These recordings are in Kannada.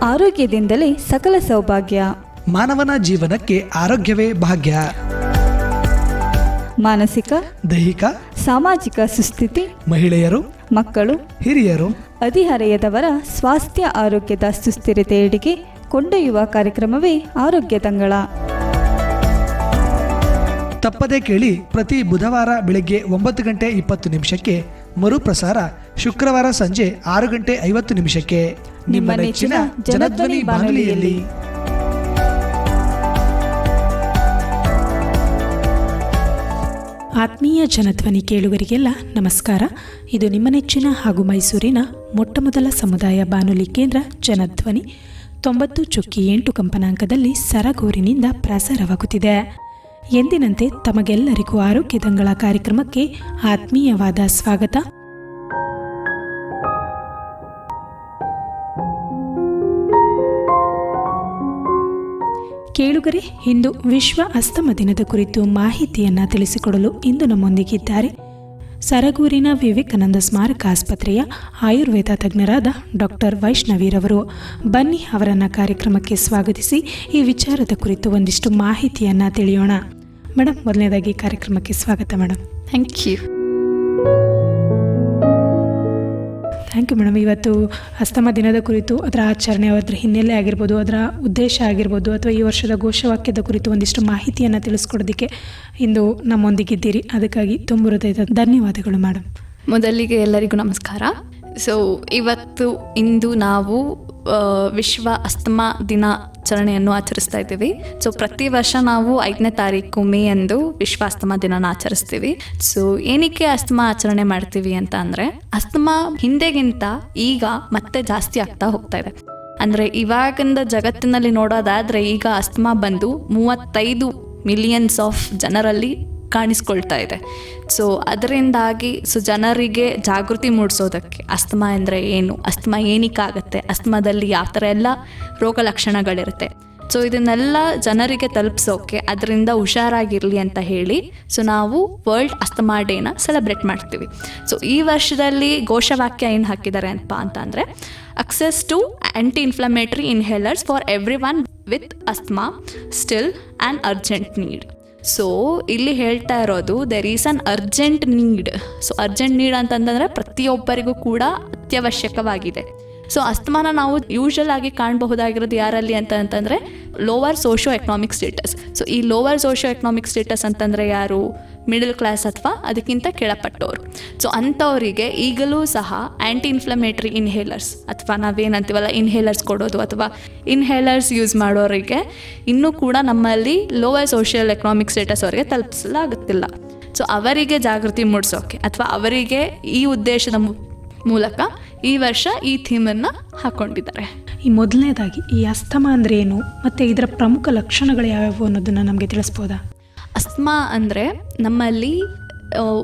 ಆರೋಗ್ಯದಿಂದಲೇ ಸಕಲ ಸೌಭಾಗ್ಯ. ಮಾನವನ ಜೀವನಕ್ಕೆ ಆರೋಗ್ಯವೇ ಭಾಗ್ಯ. ಮಾನಸಿಕ, ದೈಹಿಕ, ಸಾಮಾಜಿಕ ಸುಸ್ಥಿತಿ, ಮಹಿಳೆಯರು, ಮಕ್ಕಳು, ಹಿರಿಯರು, ಹದಿಹರೆಯದವರ ಸ್ವಾಸ್ಥ್ಯ ಆರೋಗ್ಯದ ಸುಸ್ಥಿರತೆಯೆಡೆಗೆ ಕೊಂಡೊಯ್ಯುವ ಕಾರ್ಯಕ್ರಮವೇ ಆರೋಗ್ಯ ತಂಗಳ. ತಪ್ಪದೇ ಕೇಳಿ. ಪ್ರತಿ ಬುಧವಾರ ಬೆಳಗ್ಗೆ 9:20 ಮರುಪ್ರಸಾರ ಶುಕ್ರವಾರ ಸಂಜೆ 6:50 ನಿಮ್ಮ ನೆಚ್ಚಿನ ಜನಧ್ವನಿ ಬಾನುಲಿಯಲ್ಲಿ. ಆತ್ಮೀಯ ಜನಧ್ವನಿ ಕೇಳುಗರಿಗೆಲ್ಲ ನಮಸ್ಕಾರ. ಇದು ನಿಮ್ಮ ನೆಚ್ಚಿನ ಹಾಗೂ ಮೈಸೂರಿನ ಮೊಟ್ಟಮೊದಲ ಸಮುದಾಯ ಬಾನುಲಿ ಕೇಂದ್ರ ಜನಧ್ವನಿ 90.8 ಕಂಪನಾಂಕದಲ್ಲಿ ಸರಗೂರಿನಿಂದ ಪ್ರಸಾರವಾಗುತ್ತಿದೆ. ಎಂದಿನಂತೆ ತಮಗೆಲ್ಲರಿಗೂ ಆರೋಗ್ಯದಂಗಳ ಕಾರ್ಯಕ್ರಮಕ್ಕೆ ಆತ್ಮೀಯವಾದ ಸ್ವಾಗತ. ಕೇಳುಗರೆ, ಇಂದು ವಿಶ್ವ ಅಸ್ತಮ ದಿನದ ಕುರಿತು ಮಾಹಿತಿಯನ್ನು ತಿಳಿಸಿಕೊಡಲು ಇಂದು ನಮ್ಮೊಂದಿಗಿದ್ದಾರೆ ಸರಗೂರಿನ ವಿವೇಕಾನಂದ ಸ್ಮಾರಕ ಆಸ್ಪತ್ರೆಯ ಆಯುರ್ವೇದ ತಜ್ಞರಾದ ಡಾಕ್ಟರ್ ವೈಷ್ಣವಿರವರು. ಬನ್ನಿ ಅವರನ್ನು ಕಾರ್ಯಕ್ರಮಕ್ಕೆ ಸ್ವಾಗತಿಸಿ ಈ ವಿಚಾರದ ಕುರಿತು ಒಂದಿಷ್ಟು ಮಾಹಿತಿಯನ್ನು ತಿಳಿಯೋಣ. ಮೇಡಮ್, ಮೊದಲನೇದಾಗಿ ಕಾರ್ಯಕ್ರಮಕ್ಕೆ ಸ್ವಾಗತ madam. Thank you. Thank you madam. ಇವತ್ತು ಅಸ್ತಮ ದಿನದ ಕುರಿತು, ಅದರ ಆಚರಣೆ, ಅದರ ಹಿನ್ನೆಲೆ ಆಗಿರ್ಬೋದು, ಅದರ ಉದ್ದೇಶ ಆಗಿರ್ಬೋದು, ಅಥವಾ ಈ ವರ್ಷದ ಘೋಷವಾಕ್ಯದ ಕುರಿತು ಒಂದಿಷ್ಟು ಮಾಹಿತಿಯನ್ನು ತಿಳಿಸ್ಕೊಡೋದಕ್ಕೆ ಇಂದು ನಮ್ಮೊಂದಿಗಿದ್ದೀರಿ. ಅದಕ್ಕಾಗಿ ತುಂಬ ಹೃದಯದ ಧನ್ಯವಾದಗಳು ಮೇಡಮ್. ಮೊದಲಿಗೆ ಎಲ್ಲರಿಗೂ ನಮಸ್ಕಾರ. ಇಂದು ನಾವು ವಿಶ್ವ ಅಸ್ತಮಾ ದಿನಾಚರಣೆಯನ್ನು ಆಚರಿಸ್ತಾ ಇದ್ದೀವಿ. ಪ್ರತಿ ವರ್ಷ ನಾವು 5ನೇ ತಾರೀಕು ಮೇ ಎಂದು ವಿಶ್ವ ಅಸ್ತಮಾ ದಿನನ ಆಚರಿಸ್ತೀವಿ. ಏನಕ್ಕೆ ಅಸ್ತಮಾ ಆಚರಣೆ ಮಾಡ್ತೀವಿ ಅಂತ ಅಂದರೆ, ಅಸ್ತಮಾ ಹಿಂದೆಗಿಂತ ಈಗ ಮತ್ತೆ ಜಾಸ್ತಿ ಆಗ್ತಾ ಹೋಗ್ತಾ ಇದೆ. ಅಂದರೆ ಇವಾಗಿಂದ ಜಗತ್ತಿನಲ್ಲಿ ನೋಡೋದಾದರೆ ಈಗ ಅಸ್ತಮಾ ಬಂದು 35 ಮಿಲಿಯನ್ಸ್ ಆಫ್ ಜನರಲ್ಲಿ ಕಾಣಿಸ್ಕೊಳ್ತಾ ಇದೆ. ಅದರಿಂದಾಗಿ ಜನರಿಗೆ ಜಾಗೃತಿ ಮೂಡಿಸೋದಕ್ಕೆ ಅಸ್ತಮಾ ಅಂದರೆ ಏನು, ಅಸ್ತಮಾ ಏನಕ್ಕಾಗತ್ತೆ, ಅಸ್ತಮಾದಲ್ಲಿ ಯಾವ ಥರ ಎಲ್ಲ ರೋಗ ಲಕ್ಷಣಗಳಿರುತ್ತೆ, ಇದನ್ನೆಲ್ಲ ಜನರಿಗೆ ತಲುಪಿಸೋಕೆ, ಅದರಿಂದ ಹುಷಾರಾಗಿರಲಿ ಅಂತ ಹೇಳಿ ನಾವು ವರ್ಲ್ಡ್ ಅಸ್ತಮಾ ಡೇನ ಸೆಲೆಬ್ರೇಟ್ ಮಾಡ್ತೀವಿ. ಈ ವರ್ಷದಲ್ಲಿ ಘೋಷವಾಕ್ಯ ಏನು ಹಾಕಿದ್ದಾರೆ ಅಂತಂದರೆ, access to anti inflammatory inhalers for everyone with asthma still and urgent need. ಇಲ್ಲಿ ಹೇಳ್ತಾ ಇರೋದು there is an urgent need. Urgent need ಅಂತಂದರೆ ಪ್ರತಿಯೊಬ್ಬರಿಗೂ ಕೂಡ ಅತ್ಯವಶ್ಯಕವಾಗಿದೆ. ಅಸ್ತಮಾನ ನಾವು ಯೂಶಲ್ ಆಗಿ ಕಾಣಬಹುದಾಗಿರೋದು ಯಾರಲ್ಲಿ ಅಂತಂದರೆ ಲೋವರ್ ಸೋಷಿಯೋ ಎಕನಾಮಿಕ್ ಸ್ಟೇಟಸ್. ಈ ಲೋವರ್ ಸೋಷಿಯೋ ಎಕನಾಮಿಕ್ ಸ್ಟೇಟಸ್ ಅಂತಂದರೆ ಯಾರು? ಮಿಡಲ್ ಕ್ಲಾಸ್ ಅಥವಾ ಅದಕ್ಕಿಂತ ಕೆಳಪಟ್ಟವರು. ಅಂಥವರಿಗೆ ಈಗಲೂ ಸಹ ಆ್ಯಂಟಿ ಇನ್ಫ್ಲಮೇಟರಿ ಇನ್ಹೇಲರ್ಸ್ ಅಥವಾ ನಾವೇನಂತೀವಲ್ಲ ಇನ್ಹೇಲರ್ಸ್ ಕೊಡೋದು ಅಥವಾ ಇನ್ಹೇಲರ್ಸ್ ಯೂಸ್ ಮಾಡೋರಿಗೆ ಇನ್ನೂ ಕೂಡ ನಮ್ಮಲ್ಲಿ ಲೋವರ್ ಸೋಷಿಯಲ್ ಎಕನಾಮಿಕ್ ಸ್ಟೇಟಸ್ ಅವರಿಗೆ ತಲುಪಿಸಲಾಗುತ್ತಿಲ್ಲ. ಅವರಿಗೆ ಜಾಗೃತಿ ಮೂಡಿಸೋಕೆ ಅಥವಾ ಅವರಿಗೆ ಈ ಉದ್ದೇಶದ ಮೂಲಕ ಈ ವರ್ಷ ಈ ಥೀಮನ್ನು ಹಾಕ್ಕೊಂಡಿದ್ದಾರೆ. ಈ ಮೊದಲನೇದಾಗಿ ಈ ಅಸ್ತಮಾ ಅಂದರೆ ಏನು ಮತ್ತು ಇದರ ಪ್ರಮುಖ ಲಕ್ಷಣಗಳು ಯಾವ್ಯಾವು ಅನ್ನೋದನ್ನು ನಮಗೆ ತಿಳಿಸ್ಬೋದಾ? ಅಸ್ತಮಾ ಅಂದರೆ ನಮ್ಮಲ್ಲಿ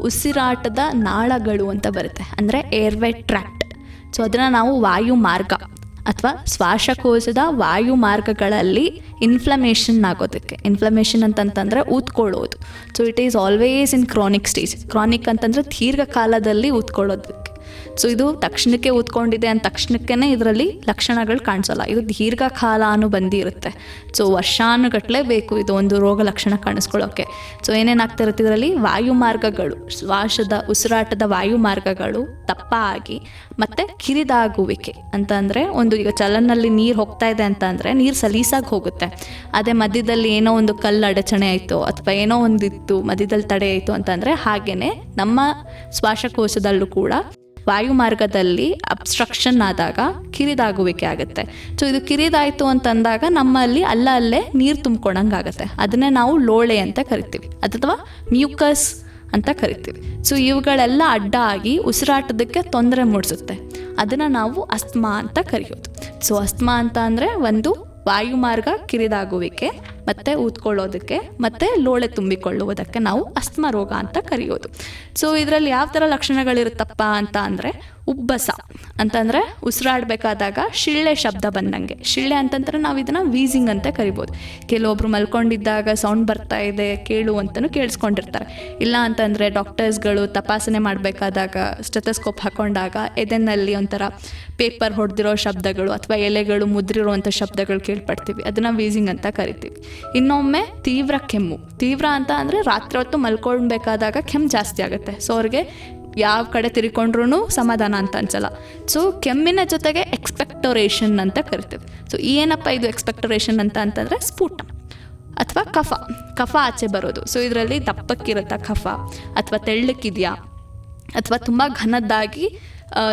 ಉಸಿರಾಟದ ನಾಳಗಳು ಅಂತ ಬರುತ್ತೆ, ಅಂದರೆ ಏರ್ವೇ ಟ್ರ್ಯಾಕ್ಟ್. ಅದನ್ನು ನಾವು ವಾಯು ಮಾರ್ಗ ಅಥವಾ ಶ್ವಾಸಕೋಶದ ವಾಯು ಮಾರ್ಗಗಳಲ್ಲಿ ಇನ್ಫ್ಲಮೇಷನ್ ಆಗೋದಕ್ಕೆ, ಇನ್ಫ್ಲಮೇಷನ್ ಅಂತಂತಂದರೆ ಊದ್ಕೊಳ್ಳೋದು. It is always in chronic stage. Chronic ಅಂತಂದರೆ ದೀರ್ಘಕಾಲದಲ್ಲಿ ಊದ್ಕೊಳ್ಳೋದಕ್ಕೆ. ಇದು ತಕ್ಷಣಕ್ಕೆ ಊದ್ಕೊಂಡಿದೆ ಅಂದ ತಕ್ಷಣಕ್ಕೇ ಇದರಲ್ಲಿ ಲಕ್ಷಣಗಳು ಕಾಣಿಸೋಲ್ಲ. ಇದು ದೀರ್ಘಕಾಲ ಬಂದಿರುತ್ತೆ. ವರ್ಷಾನುಗಟ್ಟಲೆ ಬೇಕು ಇದು ಒಂದು ರೋಗ ಲಕ್ಷಣ ಕಾಣಿಸ್ಕೊಳ್ಳೋಕ್ಕೆ. ಏನೇನಾಗ್ತಾ ಇರುತ್ತೆ ಇದರಲ್ಲಿ? ವಾಯುಮಾರ್ಗಗಳು, ಉಸಿರಾಟದ ವಾಯುಮಾರ್ಗಗಳು ದಪ್ಪ ಆಗಿ ಮತ್ತು ಕಿರಿದಾಗುವಿಕೆ ಅಂತಂದರೆ, ಒಂದು ಈಗ ಚಲನಲ್ಲಿ ನೀರು ಹೋಗ್ತಾ ಇದೆ ಅಂತ ಅಂದರೆ ನೀರು ಸಲೀಸಾಗಿ ಹೋಗುತ್ತೆ. ಅದೇ ಮಧ್ಯದಲ್ಲಿ ಏನೋ ಒಂದು ಕಲ್ಲು ಅಡಚಣೆ ಆಯಿತು ಅಥವಾ ಏನೋ ಒಂದಿತ್ತು ಮಧ್ಯದಲ್ಲಿ ತಡೆ ಆಯಿತು ಅಂತಂದರೆ, ಹಾಗೆಯೇ ನಮ್ಮ ಶ್ವಾಸಕೋಶದಲ್ಲೂ ಕೂಡ ವಾಯುಮಾರ್ಗದಲ್ಲಿ ಅಬ್ಸ್ಟ್ರಕ್ಷನ್ ಆದಾಗ ಕಿರಿದಾಗುವಿಕೆ ಆಗುತ್ತೆ. ಇದು ಕಿರಿದಾಯಿತು ಅಂತಂದಾಗ ನಮ್ಮಲ್ಲಿ ಅಲ್ಲೇ ನೀರು ತುಂಬ್ಕೊಂಡಂಗಾಗತ್ತೆ. ಅದನ್ನೇ ನಾವು ಲೋಳೆ ಅಂತ ಕರಿತೀವಿ ಅಥವಾ ಮ್ಯೂಕಸ್ ಅಂತ ಕರಿತೀವಿ. ಇವುಗಳೆಲ್ಲ ಅಡ್ಡ ಆಗಿ ಉಸಿರಾಟದಕ್ಕೆ ತೊಂದರೆ ಮೂಡಿಸುತ್ತೆ. ಅದನ್ನು ನಾವು ಅಸ್ತಮಾ ಅಂತ ಕರೆಯೋದು. ಅಸ್ತಮಾ ಅಂತ ಅಂದರೆ ಒಂದು ವಾಯುಮಾರ್ಗ ಕಿರಿದಾಗುವಿಕೆ ಮತ್ತು ಊದ್ಕೊಳ್ಳೋದಕ್ಕೆ ಮತ್ತು ಲೋಳೆ ತುಂಬಿಕೊಳ್ಳುವುದಕ್ಕೆ ನಾವು ಅಸ್ತಮಾ ರೋಗ ಅಂತ ಕರೆಯೋದು. ಸೊ ಇದರಲ್ಲಿ ಯಾವ ಥರ ಲಕ್ಷಣಗಳಿರುತ್ತಪ್ಪ ಅಂತ ಅಂದರೆ ಉಬ್ಬಸ ಅಂತಂದರೆ ಉಸಿರಾಡಬೇಕಾದಾಗ ಶಿಳ್ಳೆ ಶಬ್ದ ಬಂದಂಗೆ. ಶಿಳ್ಳೆ ಅಂತಂದ್ರೆ ನಾವು ಇದನ್ನು ವೀಸಿಂಗ್ ಅಂತ ಕರಿಬೋದು. ಕೆಲವೊಬ್ರು ಮಲ್ಕೊಂಡಿದ್ದಾಗ ಸೌಂಡ್ ಬರ್ತಾ ಇದೆ ಕೇಳು ಅಂತಲೂ ಕೇಳಿಸ್ಕೊಂಡಿರ್ತಾರೆ. ಇಲ್ಲ ಅಂತಂದರೆ ಡಾಕ್ಟರ್ಸ್ಗಳು ತಪಾಸಣೆ ಮಾಡಬೇಕಾದಾಗ ಸ್ಟೆಥೋಸ್ಕೋಪ್ ಹಾಕೊಂಡಾಗ ಎದೆನಲ್ಲಿ ಒಂಥರ ಪೇಪರ್ ಹೊಡೆದಿರೋ ಶಬ್ದಗಳು ಅಥವಾ ಎಲೆಗಳು ಮುದ್ರಿರುವಂಥ ಶಬ್ದಗಳು ಕೇಳ್ಪಡ್ತೀವಿ. ಅದನ್ನು ವೀಸಿಂಗ್ ಅಂತ ಕರಿತೀವಿ. ಇನ್ನೊಮ್ಮೆ ತೀವ್ರ ಕೆಮ್ಮು. ತೀವ್ರ ಅಂತ ಅಂದರೆ ರಾತ್ರಿ ಹೊತ್ತು ಮಲ್ಕೊಳ್ಬೇಕಾದಾಗ ಕೆಮ್ಮು ಜಾಸ್ತಿ ಆಗುತ್ತೆ. ಸೊ ಅವ್ರಿಗೆ ಯಾವ ಕಡೆ ತಿರ್ಕೊಂಡ್ರೂ ಸಮಾಧಾನ ಅಂತ ಅನ್ಸಲ್ಲ. ಸೊ ಕೆಮ್ಮಿನ ಜೊತೆಗೆ ಎಕ್ಸ್ಪೆಕ್ಟೊರೇಷನ್ ಅಂತ ಕರಿತೀವಿ. ಸೊ ಏನಪ್ಪ ಇದು ಎಕ್ಸ್ಪೆಕ್ಟೊರೇಷನ್ ಅಂತಂದರೆ ಸ್ಫುಟ ಅಥವಾ ಕಫ ಆಚೆ ಬರೋದು. ಸೊ ಇದರಲ್ಲಿ ದಪ್ಪಕ್ಕಿರುತ್ತಾ ಕಫ ಅಥವಾ ತೆಳ್ಳಕ್ಕಿದೆಯಾ ಅಥವಾ ತುಂಬ ಘನದ್ದಾಗಿ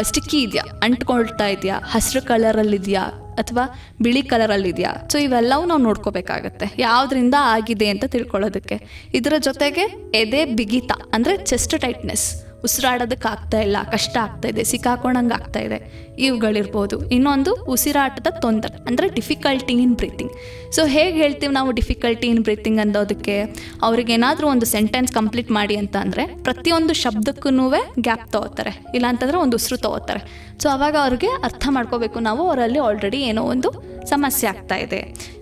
ಸ್ಟಿಕ್ಕಿ ಇದೆಯಾ, ಅಂಟ್ಕೊಳ್ತಾ ಇದೆಯಾ, ಹಸಿರು ಕಲರಲ್ಲಿದೆಯಾ ಅಥವಾ ಬಿಳಿ ಕಲರಲ್ಲಿದೆಯಾ. ಸೊ ಇವೆಲ್ಲವೂ ನಾವು ನೋಡ್ಕೋಬೇಕಾಗತ್ತೆ ಯಾವುದರಿಂದ ಆಗಿದೆ ಅಂತ ತಿಳ್ಕೊಳ್ಳೋದಕ್ಕೆ. ಇದರ ಜೊತೆಗೆ ಎದೆ ಬಿಗಿತ ಅಂದರೆ ಚೆಸ್ಟ್ ಟೈಟ್ನೆಸ್, ಉಸಿರಾಡೋದಕ್ಕೆ ಆಗ್ತಾ ಇಲ್ಲ, ಕಷ್ಟ ಆಗ್ತಾ ಇದೆ, ಸಿಕ್ಕಾಕೊಂಡಂಗೆ ಆಗ್ತಾ ಇದೆ, ಇವುಗಳಿರ್ಬೋದು. ಇನ್ನೊಂದು ಉಸಿರಾಟದ ತೊಂದರೆ ಅಂದರೆ ಡಿಫಿಕಲ್ಟಿ ಇನ್ ಬ್ರೀತಿಂಗ್. ಸೊ ಹೇಗೆ ಹೇಳ್ತೀವಿ ನಾವು ಡಿಫಿಕಲ್ಟಿ ಇನ್ ಬ್ರೀತಿಂಗ್ ಅನ್ನೋದಕ್ಕೆ? ಅವ್ರಿಗೇನಾದರೂ ಒಂದು ಸೆಂಟೆನ್ಸ್ ಕಂಪ್ಲೀಟ್ ಮಾಡಿ ಅಂತ ಅಂದರೆ ಪ್ರತಿಯೊಂದು ಶಬ್ದಕ್ಕೂ ಗ್ಯಾಪ್ ತೊಗೋತಾರೆ, ಇಲ್ಲ ಅಂತಂದರೆ ಒಂದು ಉಸಿರು ತೊಗೋತಾರೆ. ಸೊ ಆವಾಗ ಅವ್ರಿಗೆ ಅರ್ಥ ಮಾಡ್ಕೋಬೇಕು ನಾವು ಅವರಲ್ಲಿ ಆಲ್ರೆಡಿ ಏನೋ ಒಂದು ಸಮಸ್ಯೆ ಆಗ್ತಾ ಇದೆ.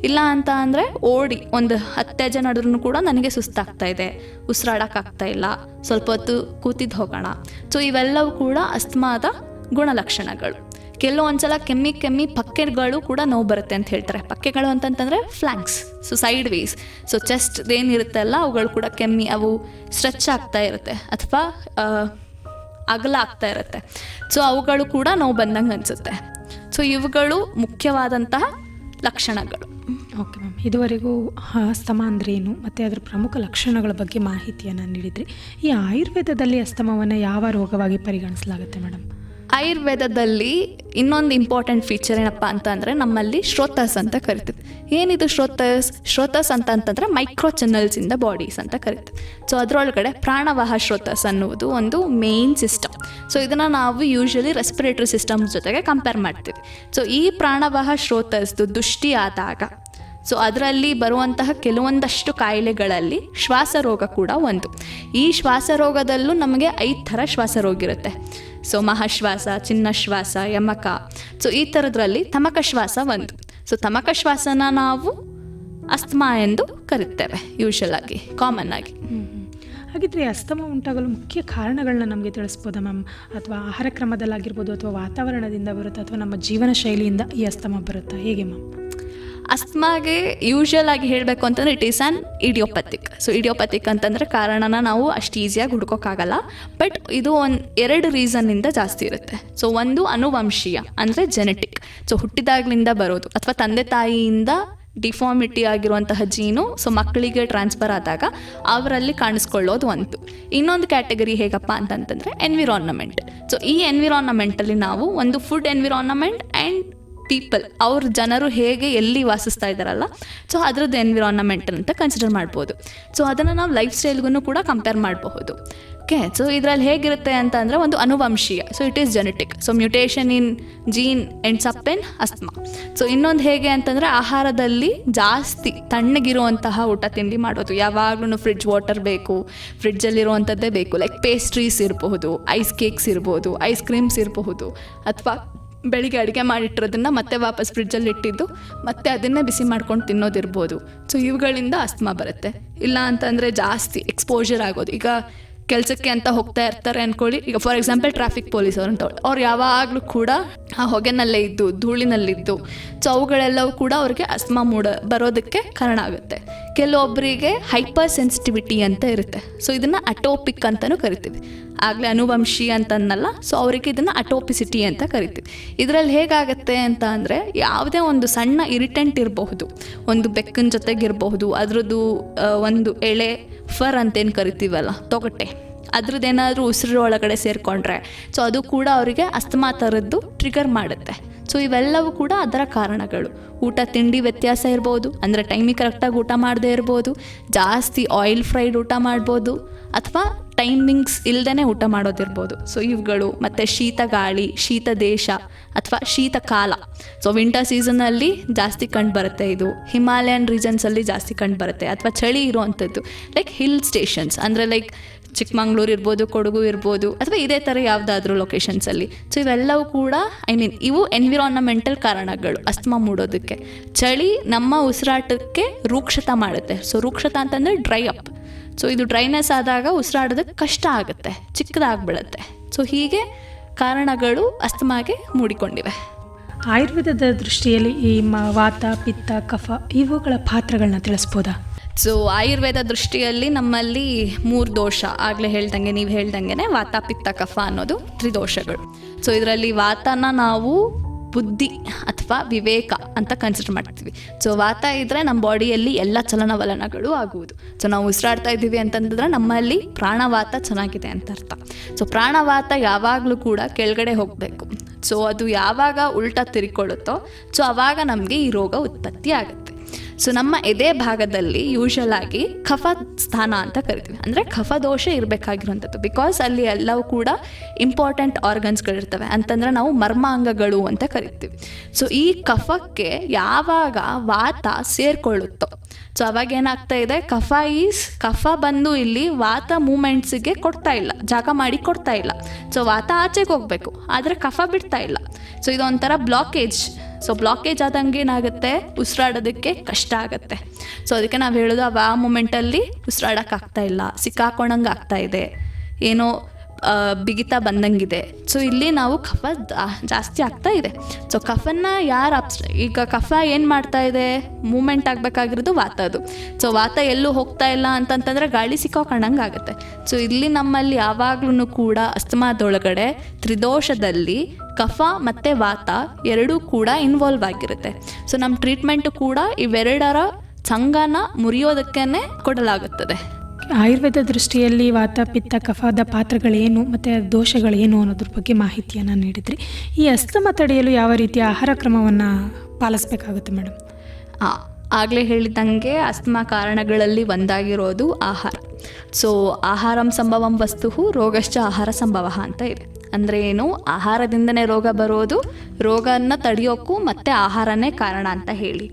ಇಲ್ಲ ಅಂತ ಅಂದರೆ ಓಡಿ ಒಂದು 10 ಹೆಜ್ಜೆ ನಡೆದ್ರೂ ಕೂಡ ನನಗೆ ಸುಸ್ತಾಗ್ತಾ ಇದೆ, ಉಸಿರಾಡೋಕ್ಕಾಗ್ತಾ ಇಲ್ಲ, ಸ್ವಲ್ಪ ಹೊತ್ತು ಕೂತಿದ್ದು ಹೋಗೋಣ. ಸೊ ಇವೆಲ್ಲವೂ ಕೂಡ ಅಸ್ತಮಾದ ಗುಣಲಕ್ಷಣಗಳು. ಕೆಲವೊಂದ್ಸಲ ಕೆಮ್ಮಿ ಪಕ್ಕೆಗಳು ಕೂಡ ನೋವು ಬರುತ್ತೆ ಅಂತ ಹೇಳ್ತಾರೆ. ಪಕ್ಕೆಗಳು ಅಂತಂತಂದರೆ flanks, so sideways. So chest ಏನಿರುತ್ತೆ ಅಲ್ಲ ಅವುಗಳು ಕೂಡ ಕೆಮ್ಮಿ ಅವು ಸ್ಟ್ರೆಚ್ ಆಗ್ತಾ ಇರುತ್ತೆ ಅಥವಾ ಅಗಲ ಆಗ್ತಾ ಇರುತ್ತೆ. ಸೊ ಅವುಗಳು ಕೂಡ ನೋವು ಬಂದಂಗೆ ಅನಿಸುತ್ತೆ. ಸೊ ಇವುಗಳು ಮುಖ್ಯವಾದಂತಹ ಲಕ್ಷಣಗಳು. ಓಕೆ ಮ್ಯಾಮ್, ಇದುವರೆಗೂ ಅಸ್ತಮಾ ಅಂದರೆ ಏನು ಮತ್ತು ಅದರ ಪ್ರಮುಖ ಲಕ್ಷಣಗಳ ಬಗ್ಗೆ ಮಾಹಿತಿಯನ್ನು ನೀಡಿದ್ರಿ. ಈ ಆಯುರ್ವೇದದಲ್ಲಿ ಅಸ್ತಮವನ್ನು ಯಾವ ರೋಗವಾಗಿ ಪರಿಗಣಿಸಲಾಗುತ್ತೆ ಮೇಡಮ್? ಆಯುರ್ವೇದದಲ್ಲಿ ಇನ್ನೊಂದು ಇಂಪಾರ್ಟೆಂಟ್ ಫೀಚರ್ ಏನಪ್ಪ ಅಂತ ಅಂದರೆ ನಮ್ಮಲ್ಲಿ ಶ್ರೋತಸ್ ಅಂತ ಕರಿತೀವಿ. ಏನಿದು ಶ್ರೋತಸ್ ಅಂತಂತಂದರೆ micro channels in the bodies ಅಂತ ಕರಿತೀವಿ. ಸೊ ಅದರೊಳಗಡೆ ಪ್ರಾಣವಾಹ ಶ್ರೋತಸ್ ಅನ್ನುವುದು ಒಂದು ಮೇನ್ ಸಿಸ್ಟಮ್. ಸೊ ಇದನ್ನು ನಾವು ಯೂಶ್ವಲಿ ರೆಸ್ಪಿರೇಟರಿ ಸಿಸ್ಟಮ್ ಜೊತೆಗೆ ಕಂಪೇರ್ ಮಾಡ್ತೀವಿ. ಸೊ ಈ ಪ್ರಾಣವಾಹ ಶ್ರೋತಸ್ದು ದೃಷ್ಟಿ ಆದಾಗ ಸೊ ಅದರಲ್ಲಿ ಬರುವಂತಹ ಕೆಲವೊಂದಷ್ಟು ಕಾಯಿಲೆಗಳಲ್ಲಿ ಶ್ವಾಸರೋಗ ಕೂಡ ಒಂದು. ಈ ಶ್ವಾಸರೋಗದಲ್ಲೂ ನಮಗೆ 5 ಥರ ಶ್ವಾಸರೋಗ ಇರುತ್ತೆ. ಸೊ ಮಹಾಶ್ವಾಸ, ಚಿನ್ನಶ್ವಾಸ, ಯಮಕ. ಸೊ ಈ ಥರದ್ರಲ್ಲಿ ತಮಕ ಶ್ವಾಸ ಒಂದು. ಸೊ ತಮಕ ಶ್ವಾಸನ ನಾವು ಅಸ್ತಮಾ ಎಂದು ಕರಿತೇವೆ ಯೂಶಲ್ ಆಗಿ, ಕಾಮನ್ ಆಗಿ. ಹಾಗಿದ್ರೆ ಅಸ್ತಮಾ ಉಂಟಾಗಲು ಮುಖ್ಯ ಕಾರಣಗಳನ್ನ ನಮಗೆ ತಿಳಿಸ್ಬೋದಾ ಮ್ಯಾಮ್? ಅಥವಾ ಆಹಾರ ಕ್ರಮದಲ್ಲಾಗಿರ್ಬೋದು ಅಥವಾ ವಾತಾವರಣದಿಂದ ಬರುತ್ತಾ ಅಥವಾ ನಮ್ಮ ಜೀವನ ಶೈಲಿಯಿಂದ ಈ ಅಸ್ತಮಾ ಬರುತ್ತಾ, ಹೇಗೆ ಮ್ಯಾಮ್? ಅಸ್ತಮಾಗೆ ಯೂಶಲ್ ಆಗಿ ಹೇಳಬೇಕು ಅಂತಂದರೆ it is on idiopathic. So idiopathic ಅಂತಂದರೆ ಕಾರಣನ ನಾವು ಅಷ್ಟು ಈಸಿಯಾಗಿ ಹುಡ್ಕೋಕ್ಕಾಗಲ್ಲ. ಬಟ್ ಇದು 2 ರೀಸನ್ನಿಂದ ಜಾಸ್ತಿ ಇರುತ್ತೆ. ಸೊ ಒಂದು ಅನುವಂಶೀಯ ಅಂದರೆ ಜೆನೆಟಿಕ್. ಸೊ ಹುಟ್ಟಿದಾಗ್ಲಿಂದ ಬರೋದು ಅಥವಾ ತಂದೆ ತಾಯಿಯಿಂದ ಡಿಫಾರ್ಮಿಟಿ ಆಗಿರುವಂತಹ ಜೀನು ಸೊ ಮಕ್ಕಳಿಗೆ ಟ್ರಾನ್ಸ್ಫರ್ ಆದಾಗ ಅವರಲ್ಲಿ ಕಾಣಿಸ್ಕೊಳ್ಳೋದು ಒಂದು. ಇನ್ನೊಂದು ಕ್ಯಾಟಗರಿ ಹೇಗಪ್ಪ ಅಂತಂತಂದರೆ ಎನ್ವಿರಾನ್ಮೆಂಟ್. ಸೊ ಈ ಎನ್ವಿರಾನ್ಮೆಂಟಲ್ಲಿ ನಾವು ಒಂದು ಫುಡ್ ಎನ್ವಿರಾನ್ಮೆಂಟ್ ಆ್ಯಂಡ್ ಪೀಪಲ್, ಅವ್ರ ಜನರು ಹೇಗೆ ಎಲ್ಲಿ ವಾಸಿಸ್ತಾ ಇದ್ದಾರಲ್ಲ ಸೊ ಅದರದ್ದು ಎನ್ವಿರಾನ್ಮೆಂಟ್ ಅಂತ ಕನ್ಸಿಡರ್ ಮಾಡ್ಬೋದು. ಸೊ ಅದನ್ನು ನಾವು ಲೈಫ್ ಸ್ಟೈಲ್ಗೂ ಕೂಡ ಕಂಪೇರ್ ಮಾಡಬಹುದು. ಓಕೆ, ಸೊ ಇದರಲ್ಲಿ ಹೇಗಿರುತ್ತೆ ಅಂತ ಅಂದರೆ ಒಂದು ಅನುವಂಶೀಯ. So it is genetic. So mutation in gene ends up in asthma. So ಇನ್ನೊಂದು ಹೇಗೆ ಅಂತಂದರೆ ಆಹಾರದಲ್ಲಿ ಜಾಸ್ತಿ ತಣ್ಣಗಿರುವಂತಹ ಊಟ ತಿಂಡಿ ಮಾಡೋದು. ಯಾವಾಗಲೂ ಫ್ರಿಡ್ಜ್ ವಾಟರ್ ಬೇಕು, ಫ್ರಿಡ್ಜಲ್ಲಿರುವಂಥದ್ದೇ ಬೇಕು. ಲೈಕ್ ಪೇಸ್ಟ್ರೀಸ್ ಇರಬಹುದು, ಐಸ್ ಕೇಕ್ಸ್ ಇರ್ಬೋದು, ಐಸ್ ಕ್ರೀಮ್ಸ್ ಇರಬಹುದು, ಅಥವಾ ಬೆಳಿಗ್ಗೆ ಅಡುಗೆ ಮಾಡಿಟ್ಟಿರೋದನ್ನು ಮತ್ತೆ ವಾಪಸ್ ಫ್ರಿಡ್ಜಲ್ಲಿ ಇಟ್ಟಿದ್ದು ಮತ್ತೆ ಅದನ್ನೇ ಬಿಸಿ ಮಾಡ್ಕೊಂಡು ತಿನ್ನೋದಿರ್ಬೋದು. ಸೊ ಇವುಗಳಿಂದ ಅಸ್ತಮಾ ಬರುತ್ತೆ. ಇಲ್ಲ ಅಂತಂದರೆ ಜಾಸ್ತಿ ಎಕ್ಸ್ಪೋಜರ್ ಆಗೋದು. ಈಗ ಕೆಲಸಕ್ಕೆ ಅಂತ ಹೋಗ್ತಾ ಇರ್ತಾರೆ ಅಂದ್ಕೊಳ್ಳಿ. ಈಗ ಫಾರ್ ಎಕ್ಸಾಂಪಲ್ ಟ್ರಾಫಿಕ್ ಪೊಲೀಸ್ ಅವ್ರು ಯಾವಾಗಲೂ ಕೂಡ ಆ ಹೊಗೆನಲ್ಲೇ ಇದ್ದು ಧೂಳಿನಲ್ಲಿದ್ದು ಸೊ ಅವುಗಳೆಲ್ಲವೂ ಕೂಡ ಅವ್ರಿಗೆ ಅಸ್ತಮಾ ಬರೋದಕ್ಕೆ ಕಾರಣ ಆಗುತ್ತೆ. ಕೆಲವೊಬ್ಬರಿಗೆ ಹೈಪರ್ ಸೆನ್ಸಿಟಿವಿಟಿ ಅಂತ ಇರುತ್ತೆ. ಸೊ ಇದನ್ನು ಅಟೋಪಿಕ್ ಅಂತಲೂ ಕರಿತೀವಿ. ಆಗಲೇ ಅನುವಂಶಿ ಅಂತನ್ನಲ್ಲ, ಸೊ ಅವರಿಗೆ ಇದನ್ನು ಅಟೋಪಿಸಿಟಿ ಅಂತ ಕರಿತೀವಿ. ಇದರಲ್ಲಿ ಹೇಗಾಗುತ್ತೆ ಅಂತ ಅಂದರೆ ಯಾವುದೇ ಒಂದು ಸಣ್ಣ ಇರಿಟೆಂಟ್ ಇರಬಹುದು, ಒಂದು ಬೆಕ್ಕಿನ ಜೊತೆಗಿರಬಹುದು, ಅದರದ್ದು ಒಂದು ಎಳೆ ಫರ್ ಅಂತೇನು ಕರಿತೀವಲ್ಲ ತೊಗಟೆ, ಅದ್ರದ್ದೇನಾದರೂ ಉಸಿರು ಒಳಗಡೆ ಸೇರಿಕೊಂಡ್ರೆ ಸೊ ಅದು ಕೂಡ ಅವರಿಗೆ ಅಸ್ತಮಾ ಥರದ್ದು ಟ್ರಿಗರ್ ಮಾಡುತ್ತೆ. ಸೊ ಇವೆಲ್ಲವೂ ಕೂಡ ಅದರ ಕಾರಣಗಳು. ಊಟ ತಿಂಡಿ ವ್ಯತ್ಯಾಸ ಇರ್ಬೋದು, ಅಂದರೆ ಟೈಮಿಗೆ ಕರೆಕ್ಟಾಗಿ ಊಟ ಮಾಡದೇ ಇರ್ಬೋದು, ಜಾಸ್ತಿ ಆಯಿಲ್ ಫ್ರೈಡ್ ಊಟ ಮಾಡ್ಬೋದು, ಅಥವಾ ಟೈಮಿಂಗ್ಸ್ ಇಲ್ದೇ ಊಟ ಮಾಡೋದಿರ್ಬೋದು. ಸೊ ಇವುಗಳು ಮತ್ತು ಶೀತ ಗಾಳಿ, ಶೀತ ದೇಶ ಅಥವಾ ಶೀತಕಾಲ. ಸೊ ವಿಂಟರ್ ಸೀಸನಲ್ಲಿ ಜಾಸ್ತಿ ಕಂಡು ಬರುತ್ತೆ ಇದು. ಹಿಮಾಲಯನ್ ರೀಜನ್ಸಲ್ಲಿ ಜಾಸ್ತಿ ಕಂಡು ಬರುತ್ತೆ. ಅಥವಾ ಚಳಿ ಇರುವಂಥದ್ದು ಲೈಕ್ ಹಿಲ್ ಸ್ಟೇಷನ್ಸ್, ಅಂದರೆ ಲೈಕ್ ಚಿಕ್ಕಮಂಗ್ಳೂರು ಇರ್ಬೋದು, ಕೊಡಗು ಇರ್ಬೋದು, ಅಥವಾ ಇದೇ ಥರ ಯಾವುದಾದ್ರೂ ಲೊಕೇಶನ್ಸಲ್ಲಿ. ಸೊ ಇವೆಲ್ಲವೂ ಕೂಡ ಇವು ಎನ್ವಿರಾನ್ಮೆಂಟಲ್ ಕಾರಣಗಳು ಅಸ್ತಮಾ ಮೂಡೋದಕ್ಕೆ. ಚಳಿ ನಮ್ಮ ಉಸಿರಾಟಕ್ಕೆ ರೂಕ್ಷತಾ ಮಾಡುತ್ತೆ. ಸೊ ರೂಕ್ಷತಾ ಅಂತಂದರೆ ಡ್ರೈ ಅಪ್. ಸೊ ಇದು ಡ್ರೈನೆಸ್ ಆದಾಗ ಉಸಿರಾಡೋದಕ್ಕೆ ಕಷ್ಟ ಆಗುತ್ತೆ, ಚಿಕ್ಕದಾಗ್ಬಿಡುತ್ತೆ. ಸೊ ಹೀಗೆ ಕಾರಣಗಳು ಅಸ್ತಮಾಗೆ ಮೂಡಿಕೊಂಡಿವೆ. ಆಯುರ್ವೇದದ ದೃಷ್ಟಿಯಲ್ಲಿ ಈ ವಾತ, ಪಿತ್ತ, ಕಫ ಇವುಗಳ ಪಾತ್ರಗಳನ್ನ ತಿಳಿಸ್ಬೋದಾ? ಸೊ ಆಯುರ್ವೇದ ದೃಷ್ಟಿಯಲ್ಲಿ ನಮ್ಮಲ್ಲಿ 3 ದೋಷ, ಆಗಲೇ ಹೇಳ್ದಂಗೆ ನೀವು ಹೇಳ್ದಂಗೆ ವಾತ, ಪಿತ್ತ, ಕಫ ಅನ್ನೋದು 3 ದೋಷಗಳು. ಸೊ ಇದರಲ್ಲಿ ವಾತನ ನಾವು ಬುದ್ಧಿ ಅಥವಾ ವಿವೇಕ ಅಂತ ಕನ್ಸಿಡರ್ ಮಾಡ್ತೀವಿ. ಸೊ ವಾತ ಇದ್ದರೆ ನಮ್ಮ ಬಾಡಿಯಲ್ಲಿ ಎಲ್ಲ ಚಲನವಲನಗಳು ಆಗುವುದು. ಸೊ ನಾವು ಉಸಿರಾಡ್ತಾ ಇದ್ದೀವಿ ಅಂತಂದ್ರೆ ನಮ್ಮಲ್ಲಿ ಪ್ರಾಣವಾತ ಚೆನ್ನಾಗಿದೆ ಅಂತ ಅರ್ಥ. ಸೊ ಪ್ರಾಣವಾತ ಯಾವಾಗಲೂ ಕೂಡ ಕೆಳಗಡೆ ಹೋಗಬೇಕು. ಸೊ ಅದು ಯಾವಾಗ ಉಲ್ಟಾ ತಿರ್ಕೊಳ್ಳುತ್ತೋ ಸೊ ಆವಾಗ ನಮಗೆ ಈ ರೋಗ ಉತ್ಪತ್ತಿ ಆಗುತ್ತೆ. ಸೊ ನಮ್ಮ ಎದೆ ಭಾಗದಲ್ಲಿ ಯೂಶಲ್ ಆಗಿ ಕಫ ಸ್ಥಾನ ಅಂತ ಕರಿತೀವಿ. ಅಂದರೆ ಕಫ ದೋಷ ಇರಬೇಕಾಗಿರುವಂಥದ್ದು. ಬಿಕಾಸ್ ಅಲ್ಲಿ ಎಲ್ಲವೂ ಕೂಡ ಇಂಪಾರ್ಟೆಂಟ್ ಆರ್ಗನ್ಸ್ಗಳಿರ್ತವೆ, ಅಂತಂದರೆ ನಾವು ಮರ್ಮಾಂಗಗಳು ಅಂತ ಕರಿತೀವಿ. ಸೊ ಈ ಕಫಕ್ಕೆ ಯಾವಾಗ ವಾತ ಸೇರ್ಕೊಳ್ಳುತ್ತೋ ಸೊ ಅವಾಗ ಏನಾಗ್ತಾ ಇದೆ, ಕಫ ಬಂದು ಇಲ್ಲಿ ವಾತ ಮೂಮೆಂಟ್ಸಿಗೆ ಕೊಡ್ತಾ ಇಲ್ಲ, ಜಾಗ ಮಾಡಿ ಕೊಡ್ತಾ ಇಲ್ಲ. ಸೊ ವಾತ ಆಚೆಗೆ ಹೋಗಬೇಕು, ಆದರೆ ಕಫ ಬಿಡ್ತಾ ಇಲ್ಲ. ಸೊ ಇದೊಂಥರ ಬ್ಲಾಕೇಜ್. ಸೊ ಬ್ಲಾಕೇಜ್ ಆದಂಗೆ ಏನಾಗುತ್ತೆ, ಉಸಿರಾಡೋದಕ್ಕೆ ಕಷ್ಟ ಆಗುತ್ತೆ. ಸೊ ಅದಕ್ಕೆ ನಾವು ಹೇಳೋದು ಆ ಮೂಮೆಂಟಲ್ಲಿ ಉಸಿರಾಡೋಕ್ಕಾಗ್ತಾ ಇಲ್ಲ, ಸಿಕ್ಕಾಕೊಂಡಂಗೆ ಆಗ್ತಾ ಇದೆ, ಏನೋ ಬಿಗಿತಾ ಬಂದಂಗಿದೆ. ಸೊ ಇಲ್ಲಿ ನಾವು ಕಫ ಜಾಸ್ತಿ ಆಗ್ತಾ ಇದೆ. ಸೊ ಕಫನ ಈಗ ಕಫ ಏನು ಮಾಡ್ತಾ ಇದೆ, ಮೂಮೆಂಟ್ ಆಗಬೇಕಾಗಿರೋದು ವಾತ ಅದು. ಸೊ ವಾತ ಎಲ್ಲೂ ಹೋಗ್ತಾ ಇಲ್ಲ ಅಂತಂತಂದರೆ ಗಾಳಿ ಸಿಕ್ಕಾಕೊಂಡಂಗೆ ಆಗುತ್ತೆ. ಸೊ ಇಲ್ಲಿ ನಮ್ಮಲ್ಲಿ ಯಾವಾಗ್ಲೂ ಕೂಡ ಅಸ್ತಮಾದೊಳಗಡೆ ತ್ರಿದೋಷದಲ್ಲಿ ಕಫ ಮತ್ತು ವಾತ ಎರಡೂ ಕೂಡ ಇನ್ವಾಲ್ವ್ ಆಗಿರುತ್ತೆ. ಸೊ ನಮ್ಮ ಟ್ರೀಟ್ಮೆಂಟು ಕೂಡ ಇವೆರಡರ ಸಂಗನ ಮುರಿಯೋದಕ್ಕೇ ಕೊಡಲಾಗುತ್ತದೆ. ಆಯುರ್ವೇದ ದೃಷ್ಟಿಯಲ್ಲಿ ವಾತ, ಪಿತ್ತ, ಕಫದ ಪಾತ್ರಗಳೇನು ಮತ್ತು ದೋಷಗಳೇನು ಅನ್ನೋದ್ರ ಬಗ್ಗೆ ಮಾಹಿತಿಯನ್ನು ನೀಡಿದ್ರಿ. ಈ ಅಸ್ತಮಾ ತಡೆಯಲು ಯಾವ ರೀತಿಯ ಆಹಾರ ಕ್ರಮವನ್ನು ಪಾಲಿಸಬೇಕಾಗುತ್ತೆ ಮೇಡಮ್? ಆಗಲೇ ಹೇಳಿದಂಗೆ ಅಸ್ತಮಾ ಕಾರಣಗಳಲ್ಲಿ ಒಂದಾಗಿರೋದು ಆಹಾರ. ಸೊ ಆಹಾರಂ ಸಂಭವಂ ವಸ್ತು ರೋಗಶ್ಚ ಆಹಾರ ಸಂಭವ ಅಂತ ಇದೆ. ಅಂದರೆ ಏನು, ಆಹಾರದಿಂದನೇ ರೋಗ ಬರೋದು, ರೋಗನ ತಡೆಯೋಕ್ಕೂ ಮತ್ತು ಆಹಾರನೇ ಕಾರಣ ಅಂತ ಹೇಳಿ.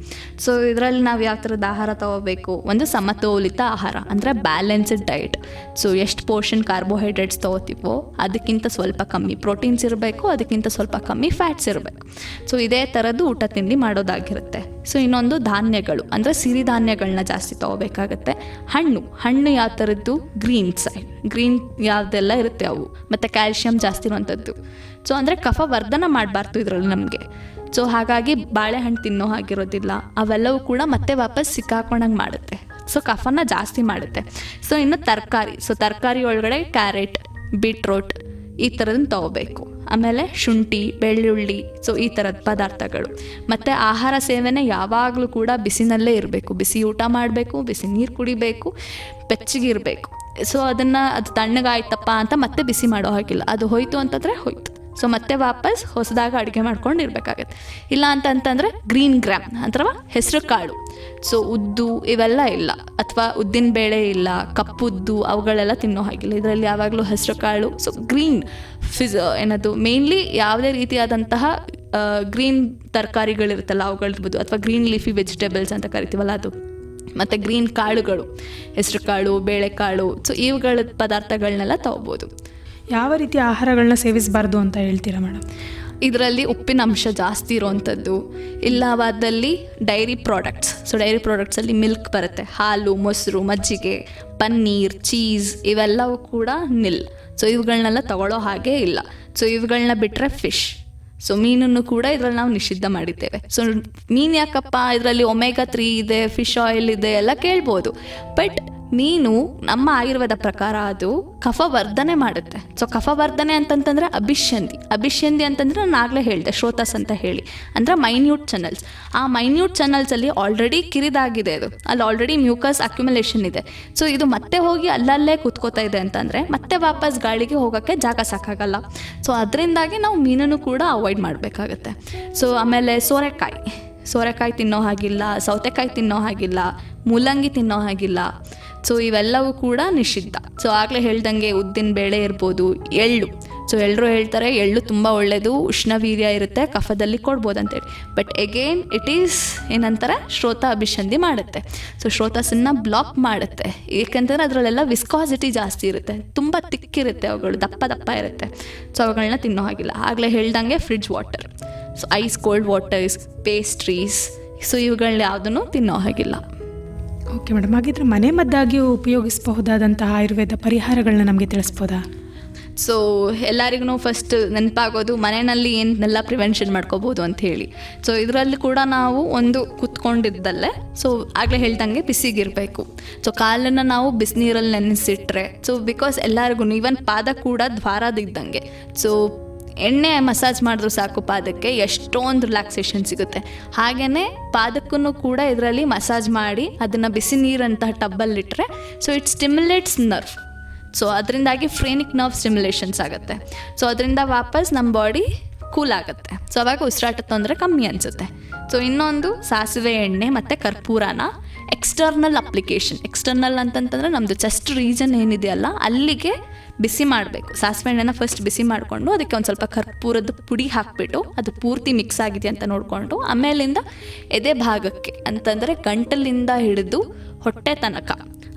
ಸೊ ಇದರಲ್ಲಿ ನಾವು ಯಾವ ಥರದ ಆಹಾರ ತೊಗೋಬೇಕು, ಒಂದು ಸಮತೋಲಿತ ಆಹಾರ ಅಂದರೆ ಬ್ಯಾಲೆನ್ಸ್ಡ್ ಡಯಟ್. ಸೊ ಎಷ್ಟು ಪೋರ್ಷನ್ ಕಾರ್ಬೋಹೈಡ್ರೇಟ್ಸ್ ತೊಗೋತೀವೋ ಅದಕ್ಕಿಂತ ಸ್ವಲ್ಪ ಕಮ್ಮಿ ಪ್ರೋಟೀನ್ಸ್ ಇರಬೇಕು, ಅದಕ್ಕಿಂತ ಸ್ವಲ್ಪ ಕಮ್ಮಿ ಫ್ಯಾಟ್ಸ್ ಇರಬೇಕು. ಸೊ ಇದೇ ಥರದ್ದು ಊಟ ತಿಂಡಿ ಮಾಡೋದಾಗಿರುತ್ತೆ. ಸೊ ಇನ್ನೊಂದು ಧಾನ್ಯಗಳು ಅಂದರೆ ಸಿರಿಧಾನ್ಯಗಳನ್ನ ಜಾಸ್ತಿ ತೊಗೋಬೇಕಾಗತ್ತೆ. ಹಣ್ಣು ಯಾವ ಥರದ್ದು, ಗ್ರೀನ್ ಯಾವುದೆಲ್ಲ ಇರುತ್ತೆ ಅವು, ಮತ್ತು ಕ್ಯಾಲ್ಶಿಯಂ ಜಾಸ್ತಿ ಇರುವಂಥದ್ದು. ಸೊ ಅಂದರೆ ಕಫ ವರ್ಧನ ಮಾಡಬಾರ್ದು ಇದರಲ್ಲಿ ನಮಗೆ. ಸೊ ಹಾಗಾಗಿ ಬಾಳೆಹಣ್ಣು ತಿನ್ನೋ ಹಾಗಿರೋದಿಲ್ಲ, ಅವೆಲ್ಲವೂ ಕೂಡ ಮತ್ತೆ ವಾಪಸ್ ಸಿಕ್ಕಾಕೊಂಡಂಗೆ ಮಾಡುತ್ತೆ. ಸೊ ಕಫನ ಜಾಸ್ತಿ ಮಾಡುತ್ತೆ. ಸೊ ಇನ್ನು ತರಕಾರಿ ಒಳಗಡೆ ಕ್ಯಾರೆಟ್, ಬೀಟ್ರೋಟ್ ಈ ಥರದನ್ನು ತೊಗೋಬೇಕು. ಆಮೇಲೆ ಶುಂಠಿ, ಬೆಳ್ಳುಳ್ಳಿ, ಸೊ ಈ ಥರದ ಪದಾರ್ಥಗಳು. ಮತ್ತು ಆಹಾರ ಸೇವನೆ ಯಾವಾಗಲೂ ಕೂಡ ಬಿಸಿನಲ್ಲೇ ಇರಬೇಕು. ಬಿಸಿ ಊಟ ಮಾಡಬೇಕು, ಬಿಸಿ ನೀರು ಕುಡಿಬೇಕು, ಬೆಚ್ಚಗಿರಬೇಕು. ಸೊ ಅದು ತಣ್ಣಗಾಯ್ತಪ್ಪ ಅಂತ ಮತ್ತೆ ಬಿಸಿ ಮಾಡೋ ಹಾಗಿಲ್ಲ. ಅದು ಹೋಯ್ತು ಅಂತಂದರೆ ಹೋಯ್ತು. ಸೊ ಮತ್ತೆ ವಾಪಸ್ ಹೊಸದಾಗ ಅಡುಗೆ ಮಾಡ್ಕೊಂಡು ಇರಬೇಕಾಗತ್ತೆ. ಇಲ್ಲ ಅಂತಂತಂದರೆ ಗ್ರೀನ್ ಗ್ರಾಮ್ ಅಥವಾ ಹೆಸರು ಕಾಳು, ಸೊ ಉದ್ದು ಇವೆಲ್ಲ ಇಲ್ಲ, ಅಥವಾ ಉದ್ದಿನ ಬೇಳೆ ಇಲ್ಲ, ಕಪ್ಪುದ್ದು ಅವುಗಳೆಲ್ಲ ತಿನ್ನೋ ಹಾಗಿಲ್ಲ. ಇದರಲ್ಲಿ ಯಾವಾಗಲೂ ಹೆಸರು ಕಾಳು, ಸೊ ಗ್ರೀನ್ ಏನದು ಮೇನ್ಲಿ ಯಾವುದೇ ರೀತಿಯಾದಂತಹ ಗ್ರೀನ್ ತರಕಾರಿಗಳಿರುತ್ತಲ್ಲ ಅವುಗಳಿರ್ಬೋದು, ಅಥವಾ ಗ್ರೀನ್ ಲೀಫಿ ವೆಜಿಟೇಬಲ್ಸ್ ಅಂತ ಕರಿತೀವಲ್ಲ ಅದು, ಮತ್ತು ಗ್ರೀನ್ ಕಾಳುಗಳು, ಹೆಸರು ಕಾಳು, ಬೇಳೆಕಾಳು, ಸೊ ಇವುಗಳ ಪದಾರ್ಥಗಳನ್ನೆಲ್ಲ ತೊಗೋಬೋದು. ಯಾವ ರೀತಿಯ ಆಹಾರಗಳನ್ನ ಸೇವಿಸಬಾರ್ದು ಅಂತ ಹೇಳ್ತೀರಾ ಮೇಡಮ್? ಇದರಲ್ಲಿ ಉಪ್ಪಿನ ಅಂಶ ಜಾಸ್ತಿ ಇರೋವಂಥದ್ದು, ಇಲ್ಲವಾದಲ್ಲಿ ಡೈರಿ ಪ್ರಾಡಕ್ಟ್ಸ್. ಸೊ ಡೈರಿ ಪ್ರಾಡಕ್ಟ್ಸಲ್ಲಿ ಮಿಲ್ಕ್ ಬರುತ್ತೆ, ಹಾಲು, ಮೊಸರು, ಮಜ್ಜಿಗೆ, ಪನ್ನೀರ್, ಚೀಸ್ ಇವೆಲ್ಲವೂ ಕೂಡ ನಿಲ್. ಸೊ ಇವುಗಳನ್ನೆಲ್ಲ ತಗೊಳ್ಳೋ ಹಾಗೇ ಇಲ್ಲ. ಸೊ ಇವುಗಳನ್ನ ಬಿಟ್ಟರೆ ಫಿಶ್, ಸೊ ಮೀನನ್ನು ಕೂಡ ಇದರಲ್ಲಿ ನಾವು ನಿಷಿದ್ಧ ಮಾಡಿದ್ದೇವೆ. ಸೊ ಮೀನು ಯಾಕಪ್ಪ, ಇದರಲ್ಲಿ ಒಮೆಗಾ 3 ಇದೆ, ಫಿಶ್ ಆಯಿಲ್ ಇದೆ ಎಲ್ಲ ಕೇಳ್ಬೋದು. ಬಟ್ ಮೀನು ನಮ್ಮ ಆಯುರ್ವೇದ ಪ್ರಕಾರ ಅದು ಕಫ ವರ್ಧನೆ ಮಾಡುತ್ತೆ. ಸೊ ಕಫ ವರ್ಧನೆ ಅಂತಂತಂದರೆ ಅಭಿಷ್ಯಂದಿ ಅಂತಂದರೆ ನಾನು ಆಗಲೇ ಹೇಳಿದೆ, ಶ್ರೋತಸ್ ಅಂತ ಹೇಳಿ, ಅಂದರೆ ಮೈನ್ಯೂಟ್ ಚಾನಲ್ಸ್. ಆ ಮೈನ್ಯೂಟ್ ಚಾನಲ್ಸಲ್ಲಿ ಆಲ್ರೆಡಿ ಕಿರಿದಾಗಿದೆ, ಅದು ಅಲ್ಲಿ ಆಲ್ರೆಡಿ ಮ್ಯೂಕಸ್ ಅಕ್ಯುಮುಲೇಷನ್ ಇದೆ. ಸೊ ಇದು ಮತ್ತೆ ಹೋಗಿ ಅಲ್ಲಲ್ಲೇ ಕೂತ್ಕೋತಾ ಇದೆ ಅಂತಂದರೆ ಮತ್ತೆ ವಾಪಸ್ ಗಾಳಿಗೆ ಹೋಗೋಕ್ಕೆ ಜಾಗ ಸಾಕಾಗಲ್ಲ. ಸೊ ಅದರಿಂದಾಗಿ ನಾವು ಮೀನನ್ನು ಕೂಡ ಅವಾಯ್ಡ್ ಮಾಡಬೇಕಾಗತ್ತೆ. ಸೊ ಆಮೇಲೆ ಸೋರೆಕಾಯಿ ತಿನ್ನೋ ಹಾಗಿಲ್ಲ, ಸೌತೆಕಾಯಿ ತಿನ್ನೋ ಹಾಗಿಲ್ಲ, ಮೂಲಂಗಿ ತಿನ್ನೋ ಹಾಗಿಲ್ಲ. ಸೊ ಇವೆಲ್ಲವೂ ಕೂಡ ನಿಷಿದ್ಧ. ಸೊ ಆಗಲೇ ಹೇಳ್ದಂಗೆ ಉದ್ದಿನ ಬೇಳೆ ಇರ್ಬೋದು, ಎಳ್ಳು. ಸೊ ಎಲ್ಲರೂ ಹೇಳ್ತಾರೆ ಎಳ್ಳು ತುಂಬ ಒಳ್ಳೆಯದು, ಉಷ್ಣವೀರ್ಯ ಇರುತ್ತೆ, ಕಫದಲ್ಲಿ ಕೊಡ್ಬೋದು ಅಂತೇಳಿ. ಬಟ್ ಎಗೇನ್ ಇಟ್ ಈಸ್ ಏನಂತಾರೆ, ಶ್ರೋತ ಅಭಿಸಂಧಿ ಮಾಡುತ್ತೆ. ಸೊ ಶ್ರೋತಸನ್ನು ಬ್ಲಾಕ್ ಮಾಡುತ್ತೆ. ಏಕೆಂತಂದರೆ ಅದರಲ್ಲೆಲ್ಲ ವಿಸ್ಕಾಸಿಟಿ ಜಾಸ್ತಿ ಇರುತ್ತೆ, ತುಂಬ ತಿಕ್ಕಿರುತ್ತೆ, ಅವುಗಳು ದಪ್ಪ ದಪ್ಪ ಇರುತ್ತೆ. ಸೊ ಅವುಗಳನ್ನ ತಿನ್ನೋ ಹಾಗಿಲ್ಲ. ಆಗಲೇ ಹೇಳ್ದಂಗೆ fridge water, so ice cold waters, pastries, so ಇವುಗಳನ್ನ ಯಾವುದನ್ನು ತಿನ್ನೋ ಹಾಗಿಲ್ಲ. ಓಕೆ ಮೇಡಮ್, ಹಾಗಿದ್ರೆ ಮನೆ ಮದ್ದಾಗಿ ಉಪಯೋಗಿಸಬಹುದಾದಂತಹ ಆಯುರ್ವೇದ ಪರಿಹಾರಗಳನ್ನ ನಮಗೆ ತಿಳಿಸ್ಬೋದಾ? ಸೊ ಎಲ್ಲರಿಗೂ ಫಸ್ಟ್ ನೆನಪಾಗೋದು ಮನೆಯಲ್ಲಿ ಏನೆಲ್ಲ ಪ್ರಿವೆನ್ಷನ್ ಮಾಡ್ಕೋಬೋದು ಅಂತ ಹೇಳಿ. ಸೊ ಇದರಲ್ಲಿ ಕೂಡ ನಾವು ಒಂದು ಕುತ್ಕೊಂಡಿದ್ದಲ್ಲೇ, ಸೊ ಆಗಲೇ ಹೇಳ್ದಂಗೆ ಬಿಸಿಗಿರಬೇಕು. ಸೊ ಕಾಲನ್ನು ನಾವು ಬಿಸಿನೀರಲ್ಲಿ ನೆನೆಸಿಟ್ರೆ, ಸೊ ಬಿಕಾಸ್ ಎಲ್ಲರಿಗೂ ಈವನ್ ಪಾದ ಕೂಡ ದ್ವಾರದಿದ್ದಂಗೆ. ಸೊ ಎಣ್ಣೆ ಮಸಾಜ್ ಮಾಡಿದ್ರು ಸಾಕು ಪಾದಕ್ಕೆ, ಎಷ್ಟೊಂದು ರಿಲ್ಯಾಕ್ಸೇಷನ್ ಸಿಗುತ್ತೆ. ಹಾಗೆಯೇ ಪಾದಕ್ಕೂ ಕೂಡ ಇದರಲ್ಲಿ ಮಸಾಜ್ ಮಾಡಿ ಅದನ್ನು ಬಿಸಿ ನೀರಂತಹ ಟಬ್ಬಲ್ಲಿಟ್ಟರೆ, so it stimulates nerve. So ಅದರಿಂದಾಗಿ ಫ್ರೇನಿಕ್ ನರ್ವ್ ಸ್ಟಿಮ್ಯುಲೇಷನ್ಸ್ ಆಗುತ್ತೆ. ಸೊ ಅದರಿಂದ ವಾಪಸ್ ನಮ್ಮ ಬಾಡಿ ಕೂಲ್ ಆಗುತ್ತೆ. ಸೊ ಅವಾಗ ಉಸಿರಾಟ ತೊಂದರೆ ಕಮ್ಮಿ ಅನಿಸುತ್ತೆ. ಸೊ ಇನ್ನೊಂದು ಸಾಸಿವೆ ಎಣ್ಣೆ ಮತ್ತು ಕರ್ಪೂರನ ಎಕ್ಸ್ಟರ್ನಲ್ ಅಪ್ಲಿಕೇಶನ್. ಎಕ್ಸ್ಟರ್ನಲ್ ಅಂತಂತಂದರೆ ನಮ್ಮದು ಚೆಸ್ಟ್ ರೀಜನ್ ಏನಿದೆಯಲ್ಲ ಅಲ್ಲಿಗೆ ಬಿಸಿ ಮಾಡಬೇಕು. ಸಾಸಿವೆ ಎಣ್ಣೆನ ಫಸ್ಟ್ ಬಿಸಿ ಮಾಡಿಕೊಂಡು ಅದಕ್ಕೆ ಒಂದು ಸ್ವಲ್ಪ ಕರ್ಪೂರದ ಪುಡಿ ಹಾಕಿಬಿಟ್ಟು ಅದು ಪೂರ್ತಿ ಮಿಕ್ಸ್ ಆಗಿದೆ ಅಂತ ನೋಡಿಕೊಂಡು ಆಮೇಲಿಂದ ಎದೆ ಭಾಗಕ್ಕೆ ಅಂತಂದರೆ ಗಂಟಲಿಂದ ಹಿಡಿದು ಹೊಟ್ಟೆ ತನಕ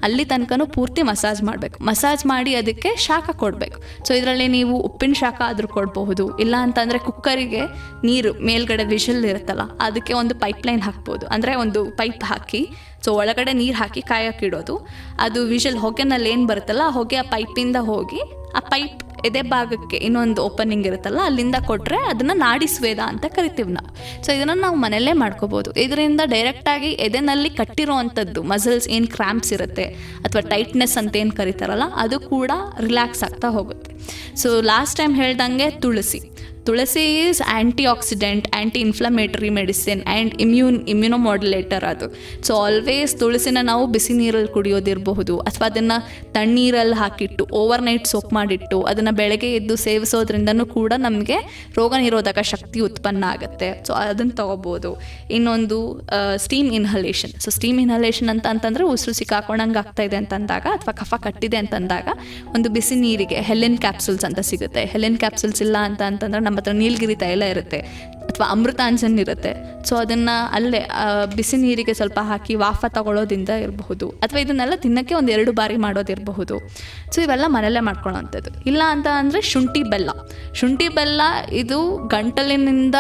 ಅಲ್ಲಿ ತನಕನೂ ಪೂರ್ತಿ ಮಸಾಜ್ ಮಾಡಬೇಕು. ಮಸಾಜ್ ಮಾಡಿ ಅದಕ್ಕೆ ಶಾಖ ಕೊಡಬೇಕು. ಸೊ ಇದರಲ್ಲಿ ನೀವು ಉಪ್ಪಿನ ಶಾಖ ಆದರೂ ಕೊಡಬಹುದು, ಇಲ್ಲ ಅಂತಂದರೆ ಕುಕ್ಕರಿಗೆ ನೀರು ಮೇಲ್ಗಡೆ ವಿಷಲ್ ಇರುತ್ತಲ್ಲ ಅದಕ್ಕೆ ಒಂದು ಪೈಪ್ಲೈನ್ ಹಾಕ್ಬೋದು. ಅಂದರೆ ಒಂದು ಪೈಪ್ ಹಾಕಿ, ಸೊ ಒಳಗಡೆ ನೀರು ಹಾಕಿ ಕಾಯಕ್ಕಿಡೋದು. ಅದು ವಿಷಲ್ ಹೊಗೆನಲ್ಲಿ ಏನು ಬರುತ್ತಲ್ಲ ಆ ಹೊಗೆ ಆ ಪೈಪಿಂದ ಹೋಗಿ ಆ ಪೈಪ್ ಎದೆ ಭಾಗಕ್ಕೆ ಇನ್ನೊಂದು ಓಪನಿಂಗ್ ಇರುತ್ತಲ್ಲ ಅಲ್ಲಿಂದ ಕೊಟ್ಟರೆ ಅದನ್ನು ನಾಡಿ ಸ್ವೇದ ಅಂತ ಕರಿತೀವಿ ನಾವು. ಸೊ ಇದನ್ನು ನಾವು ಮನೆಯಲ್ಲೇ ಮಾಡ್ಕೋಬೋದು. ಇದರಿಂದ ಡೈರೆಕ್ಟಾಗಿ ಎದೆನಲ್ಲಿ ಕಟ್ಟಿರೋವಂಥದ್ದು ಮಸಲ್ಸ್ ಏನು ಕ್ರ್ಯಾಂಪ್ಸ್ ಇರುತ್ತೆ ಅಥವಾ ಟೈಟ್ನೆಸ್ ಅಂತ ಏನು ಕರೀತಾರಲ್ಲ ಅದು ಕೂಡ ರಿಲ್ಯಾಕ್ಸ್ ಆಗ್ತಾ ಹೋಗುತ್ತೆ. ಸೊ ಲಾಸ್ಟ್ ಟೈಮ್ ಹೇಳ್ದಂಗೆ tulsi is antioxidant, anti inflammatory medicine and immunomodulator ಅದು. ಸೊ ಆಲ್ವೇಸ್ ತುಳಸಿನ ನಾವು ಬಿಸಿ ನೀರಲ್ಲಿ ಕುಡಿಯೋದಿರಬಹುದು ಅಥವಾ ಅದನ್ನು ತಣ್ಣೀರಲ್ಲಿ ಹಾಕಿಟ್ಟು ಓವರ್ನೈಟ್ ಸೋಪ್ ಮಾಡಿಟ್ಟು ಅದನ್ನು ಬೆಳಗ್ಗೆ ಎದ್ದು ಸೇವಿಸೋದ್ರಿಂದನೂ ಕೂಡ ನಮಗೆ ರೋಗ ನಿರೋಧಕ ಶಕ್ತಿ ಉತ್ಪನ್ನ ಆಗುತ್ತೆ. ಸೊ ಅದನ್ನು ತೊಗೋಬೋದು. ಇನ್ನೊಂದು steam inhalation. So steam inhalation ಅಂತಂದರೆ ಉಸಿರು ಸಿಕ್ಕಾಕೊಂಡಂಗೆ ಆಗ್ತಾಯಿದೆ ಅಂತಂದಾಗ ಅಥವಾ ಕಫ ಕಟ್ಟಿದೆ ಅಂತಂದಾಗ ಒಂದು ಬಿಸಿ ನೀರಿಗೆ ಹೆಲಿನ್ ಕ್ಯಾಪ್ಸೂಲ್ಸ್ ಅಂತ ಸಿಗುತ್ತೆ. ಹೆಲಿನ್ ಕ್ಯಾಪ್ಸೂಲ್ಸ್ ಇಲ್ಲ ಅಂತಂದ್ರೆ ನಮ್ಮ ಹತ್ರ ನೀಲಗಿರಿ ತೈಲ ಇರುತ್ತೆ ಅಥವಾ ಅಮೃತಾಂಜನ್ ಇರುತ್ತೆ. ಸೊ ಅದನ್ನು ಅಲ್ಲೇ ಬಿಸಿ ನೀರಿಗೆ ಸ್ವಲ್ಪ ಹಾಕಿ ವಾಫ ತಗೊಳ್ಳೋದ್ರಿಂದ ಇರಬಹುದು ಅಥವಾ ಇದನ್ನೆಲ್ಲ ತಿನ್ನೋಕ್ಕೆ ಒಂದು 2 ಬಾರಿ ಮಾಡೋದಿರಬಹುದು. ಸೊ ಇವೆಲ್ಲ ಮನೆಯಲ್ಲೇ ಮಾಡ್ಕೊಳ್ಳೋವಂಥದ್ದು. ಇಲ್ಲ ಅಂತ ಅಂದರೆ ಶುಂಠಿ ಬೆಲ್ಲ ಇದು ಗಂಟಲಿನಿಂದ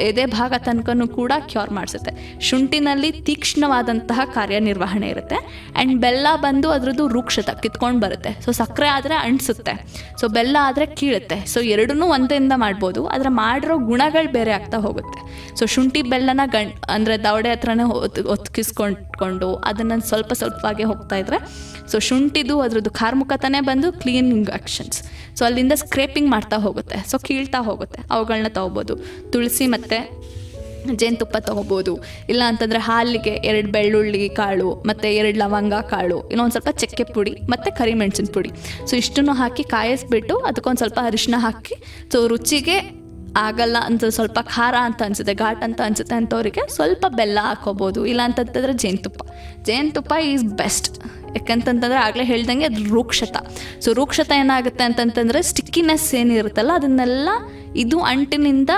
ಎದೆ ಭಾಗ ತನಕನೂ ಕೂಡ ಕ್ಯೂರ್ ಮಾಡಿಸುತ್ತೆ. ಶುಂಠಿನಲ್ಲಿ ತೀಕ್ಷ್ಣವಾದಂತಹ ಕಾರ್ಯನಿರ್ವಹಣೆ ಇರುತ್ತೆ ಆ್ಯಂಡ್ ಬೆಲ್ಲ ಬಂದು ಅದರದ್ದು ರೂಕ್ಷತೆ ಕಿತ್ಕೊಂಡು ಬರುತ್ತೆ. ಸೊ ಸಕ್ಕರೆ ಆದರೆ ಅಂಟಿಸುತ್ತೆ, ಸೊ ಬೆಲ್ಲ ಆದರೆ ಕೀಳುತ್ತೆ. ಸೊ ಎರಡನ್ನೂ ಒಂದರಿಂದ ಮಾಡ್ಬೋದು, ಆದರೆ ಮಾಡಿರೋ ಗುಣಗಳು ಬೇರೆ ಆಗ್ತಾ ಹೋಗುತ್ತೆ. ಸೊ ಶುಂಠಿ ಬೆಲ್ಲನ ಅಂದರೆ ದವಡೆ ಹತ್ರನೇ ಒತ್ತಿಸ್ಕೊಂಡು ಅದನ್ನು ಸ್ವಲ್ಪವಾಗಿ ಹೋಗ್ತಾ ಇದ್ರೆ, ಸೊ ಶುಂಠಿದು ಅದರದ್ದು ಕಾರ್ಮುಕತನೇ ಬಂದು ಕ್ಲೀನಿಂಗ್ ಆ್ಯಕ್ಷನ್ಸ್. ಸೊ ಅಲ್ಲಿಂದ ಸ್ಕ್ರೇಪಿಂಗ್ ಮಾಡ್ತಾ ಹೋಗುತ್ತೆ, ಸೊ ಕೀಳ್ತಾ ಹೋಗುತ್ತೆ. ಅವುಗಳನ್ನ ತೊಗೋಬೋದು. ತುಳಸಿ ಮತ್ತು ಜೇನುತುಪ್ಪ ತೊಗೋಬೋದು. ಇಲ್ಲ ಅಂತಂದರೆ ಹಾಲಿಗೆ 2 ಬೆಳ್ಳುಳ್ಳಿ ಕಾಳು ಮತ್ತು 2 ಲವಂಗ ಕಾಳು, ಇನ್ನೊಂದು ಸ್ವಲ್ಪ ಚಕ್ಕೆ ಪುಡಿ ಮತ್ತು ಕರಿಮೆಣಸಿನ ಪುಡಿ. ಸೊ ಇಷ್ಟನ್ನು ಹಾಕಿ ಕಾಯಿಸ್ಬಿಟ್ಟು ಅದಕ್ಕೊಂದು ಸ್ವಲ್ಪ ಅರಿಶಿನ ಹಾಕಿ, ಸೊ ರುಚಿಗೆ ಆಗಲ್ಲ ಅಂತ ಸ್ವಲ್ಪ ಖಾರ ಅಂತ ಅನಿಸುತ್ತೆ, ಘಾಟ್ ಅಂತ ಅನಿಸುತ್ತೆ ಅಂಥವ್ರಿಗೆ ಸ್ವಲ್ಪ ಬೆಲ್ಲ ಹಾಕೋಬೋದು. ಇಲ್ಲ ಅಂತಂತಂದರೆ ಜೇನುತುಪ್ಪ ಈಸ್ ಬೆಸ್ಟ್. ಯಾಕಂತಂತಂದರೆ ಆಗಲೇ ಹೇಳ್ದಂಗೆ ಅದು ರೂಕ್ಷತ. ಸೊ ರೂಕ್ಷತ ಏನಾಗುತ್ತೆ ಅಂತಂತಂದರೆ ಸ್ಟಿಕ್ಕಿನೆಸ್ ಏನಿರುತ್ತಲ್ಲ ಅದನ್ನೆಲ್ಲ ಇದು ಅಂಟಿನಿಂದ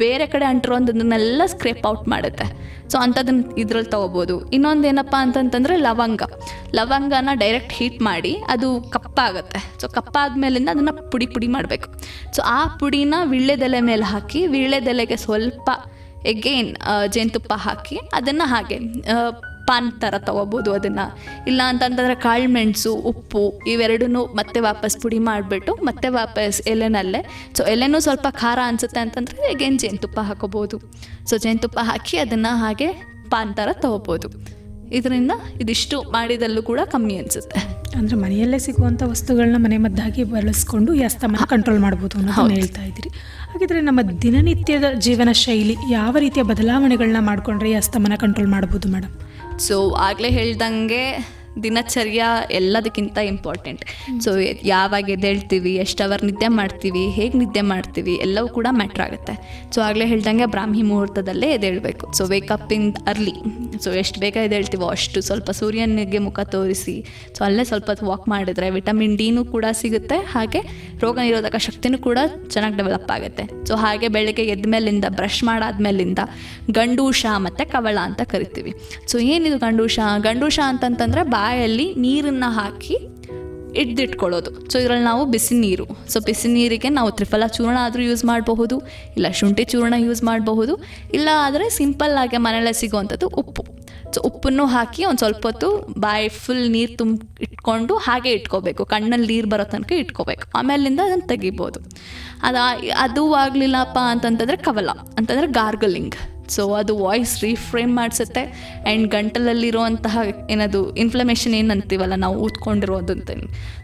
ಬೇರೆ ಕಡೆ ಅಂಟಿರೋದನ್ನೆಲ್ಲ ಸ್ಕ್ರೇಪ್ ಔಟ್ ಮಾಡುತ್ತೆ. ಸೊ ಅಂಥದ್ದನ್ನು ಇದ್ರಲ್ಲಿ ತೊಗೋಬೋದು. ಇನ್ನೊಂದು ಏನಪ್ಪ ಅಂತಂತಂದರೆ ಲವಂಗನ ಡೈರೆಕ್ಟ್ ಹೀಟ್ ಮಾಡಿ ಅದು ಕಪ್ಪಾಗುತ್ತೆ. ಸೊ ಕಪ್ಪಾದ್ಮೇಲಿಂದ ಅದನ್ನು ಪುಡಿ ಮಾಡಬೇಕು. ಸೊ ಆ ಪುಡಿನ ವೀಳ್ಯದೆಲೆ ಮೇಲೆ ಹಾಕಿ, ವೀಳ್ಯದೆಲೆಗೆ ಸ್ವಲ್ಪ ಎಗೇನ್ ಜೇನುತುಪ್ಪ ಹಾಕಿ ಅದನ್ನು ಹಾಗೆ ಪಾನ್ ಥರ ತೊಗೋಬೋದು ಅದನ್ನು. ಇಲ್ಲ ಅಂತಂತಂದರೆ ಕಾಳು ಮೆಣಸು, ಉಪ್ಪು ಇವೆರಡೂ ಮತ್ತೆ ವಾಪಸ್ ಪುಡಿ ಮಾಡಿಬಿಟ್ಟು ಮತ್ತೆ ವಾಪಸ್ ಎಲೆನಲ್ಲೇ, ಸೊ ಎಲೆನೂ ಸ್ವಲ್ಪ ಖಾರ ಅನಿಸುತ್ತೆ ಅಂತಂದರೆ ಎಗೇನ್ ಜೇನುತುಪ್ಪ ಹಾಕೋಬೋದು. ಸೊ ಜೇನುತುಪ್ಪ ಹಾಕಿ ಅದನ್ನು ಹಾಗೆ ಪಾನ್ ಥರ ತೊಗೋಬೋದು. ಇದರಿಂದ ಇದಿಷ್ಟು ಮಾಡಿದಲ್ಲೂ ಕೂಡ ಕಮ್ಮಿ ಅನಿಸುತ್ತೆ. ಅಂದರೆ ಮನೆಯಲ್ಲೇ ಸಿಗುವಂಥ ವಸ್ತುಗಳನ್ನ ಮನೆ ಮದ್ದಾಗಿ ಬಳಸ್ಕೊಂಡು ಈ ಅಸ್ತಮನ ಕಂಟ್ರೋಲ್ ಮಾಡ್ಬೋದು ಅನ್ನೋದನ್ನು ಹೇಳ್ತಾ ಇದ್ದೀರಿ. ಹಾಗಿದ್ರೆ ನಮ್ಮ ದಿನನಿತ್ಯದ ಜೀವನ ಶೈಲಿ ಯಾವ ರೀತಿಯ ಬದಲಾವಣೆಗಳನ್ನ ಮಾಡಿಕೊಂಡ್ರೆ ಈ ಅಸ್ತಮನ ಕಂಟ್ರೋಲ್ ಮಾಡ್ಬೋದು ಮೇಡಮ್? ಸೊ ಆಗಲೇ ಹೇಳ್ದಂಗೆ ದಿನಚರ್ಯ ಎಲ್ಲದಕ್ಕಿಂತ ಇಂಪಾರ್ಟೆಂಟ್. ಸೊ ಯಾವಾಗ ಎದ್ದೇಳ್ತೀವಿ, ಎಷ್ಟು ಅವರ್ ನಿದ್ದೆ ಮಾಡ್ತೀವಿ, ಹೇಗೆ ನಿದ್ದೆ ಮಾಡ್ತೀವಿ, ಎಲ್ಲವೂ ಕೂಡ ಮ್ಯಾಟ್ರ್ ಆಗುತ್ತೆ. ಸೊ ಆಗಲೇ ಹೇಳ್ದಂಗೆ ಬ್ರಾಹ್ಮಿ ಮುಹೂರ್ತದಲ್ಲೇ ಎದ್ದೇಳಬೇಕು. So wake up in early. So ಎಷ್ಟು ಬೇಗ ಎದ್ದೇಳ್ತೀವೋ ಅಷ್ಟು ಸ್ವಲ್ಪ ಸೂರ್ಯನಿಗೆ ಮುಖ ತೋರಿಸಿ, ಸೊ ಅಲ್ಲೇ ಸ್ವಲ್ಪ ಹೊತ್ತು ವಾಕ್ ಮಾಡಿದ್ರೆ ವಿಟಮಿನ್ ಡಿನೂ ಕೂಡ ಸಿಗುತ್ತೆ, ಹಾಗೆ ರೋಗ ನಿರೋಧಕ ಶಕ್ತಿನೂ ಕೂಡ ಚೆನ್ನಾಗಿ ಡೆವಲಪ್ ಆಗುತ್ತೆ. ಸೊ ಹಾಗೆ ಬೆಳಗ್ಗೆ ಎದ್ದ ಮೇಲಿಂದ ಬ್ರಷ್ ಮಾಡಾದ್ಮೇಲಿಂದ ಗಂಡೂಷ ಮತ್ತು ಕವಳ ಅಂತ ಕರಿತೀವಿ. ಸೊ ಏನಿದು ಗಂಡೂಷ ಅಂತಂತಂದರೆ ಬಾಯಲ್ಲಿ ನೀರನ್ನು ಹಾಕಿ ಹಿಡ್ದಿಟ್ಕೊಳ್ಳೋದು. ಸೊ ಇದರಲ್ಲಿ ನಾವು ಬಿಸಿ ನೀರು, ಸೊ ಬಿಸಿ ನೀರಿಗೆ ನಾವು ತ್ರಿಫಲ ಚೂರ್ಣ ಆದರೂ ಯೂಸ್ ಮಾಡಬಹುದು, ಇಲ್ಲ ಶುಂಠಿ ಚೂರ್ಣ ಯೂಸ್ ಮಾಡಬಹುದು, ಇಲ್ಲ ಆದರೆ ಸಿಂಪಲ್ಲಾಗಿ ಮನೆಯಲ್ಲೇ ಸಿಗುವಂಥದ್ದು ಉಪ್ಪು. ಸೊ ಉಪ್ಪನ್ನು ಹಾಕಿ ಒಂದು ಸ್ವಲ್ಪ ಹೊತ್ತು ಬಾಯಿ ಫುಲ್ ನೀರು ಇಟ್ಕೊಂಡು ಹಾಗೆ ಇಟ್ಕೋಬೇಕು, ಕಣ್ಣಲ್ಲಿ ನೀರು ಬರೋ ತನಕ ಇಟ್ಕೋಬೇಕು, ಆಮೇಲಿಂದ ಅದನ್ನು ತೆಗಿಬೋದು. ಅದು ಆಗಲಿಲ್ಲಪ್ಪ ಅಂತಂತಂದರೆ ಕವಲ ಅಂತಂದರೆ ಗಾರ್ಗಲಿಂಗ್. ಸೊ ಅದು ವಾಯ್ಸ್ ರೀಫ್ರೇಮ್ ಮಾಡಿಸುತ್ತೆ ಆ್ಯಂಡ್ ಗಂಟಲಲ್ಲಿರುವಂತಹ ಏನದು ಇನ್ಫ್ಲಮೇಷನ್ ಏನಂತೀವಲ್ಲ ನಾವು ಊದ್ಕೊಂಡಿರೋದು ಅಂತ,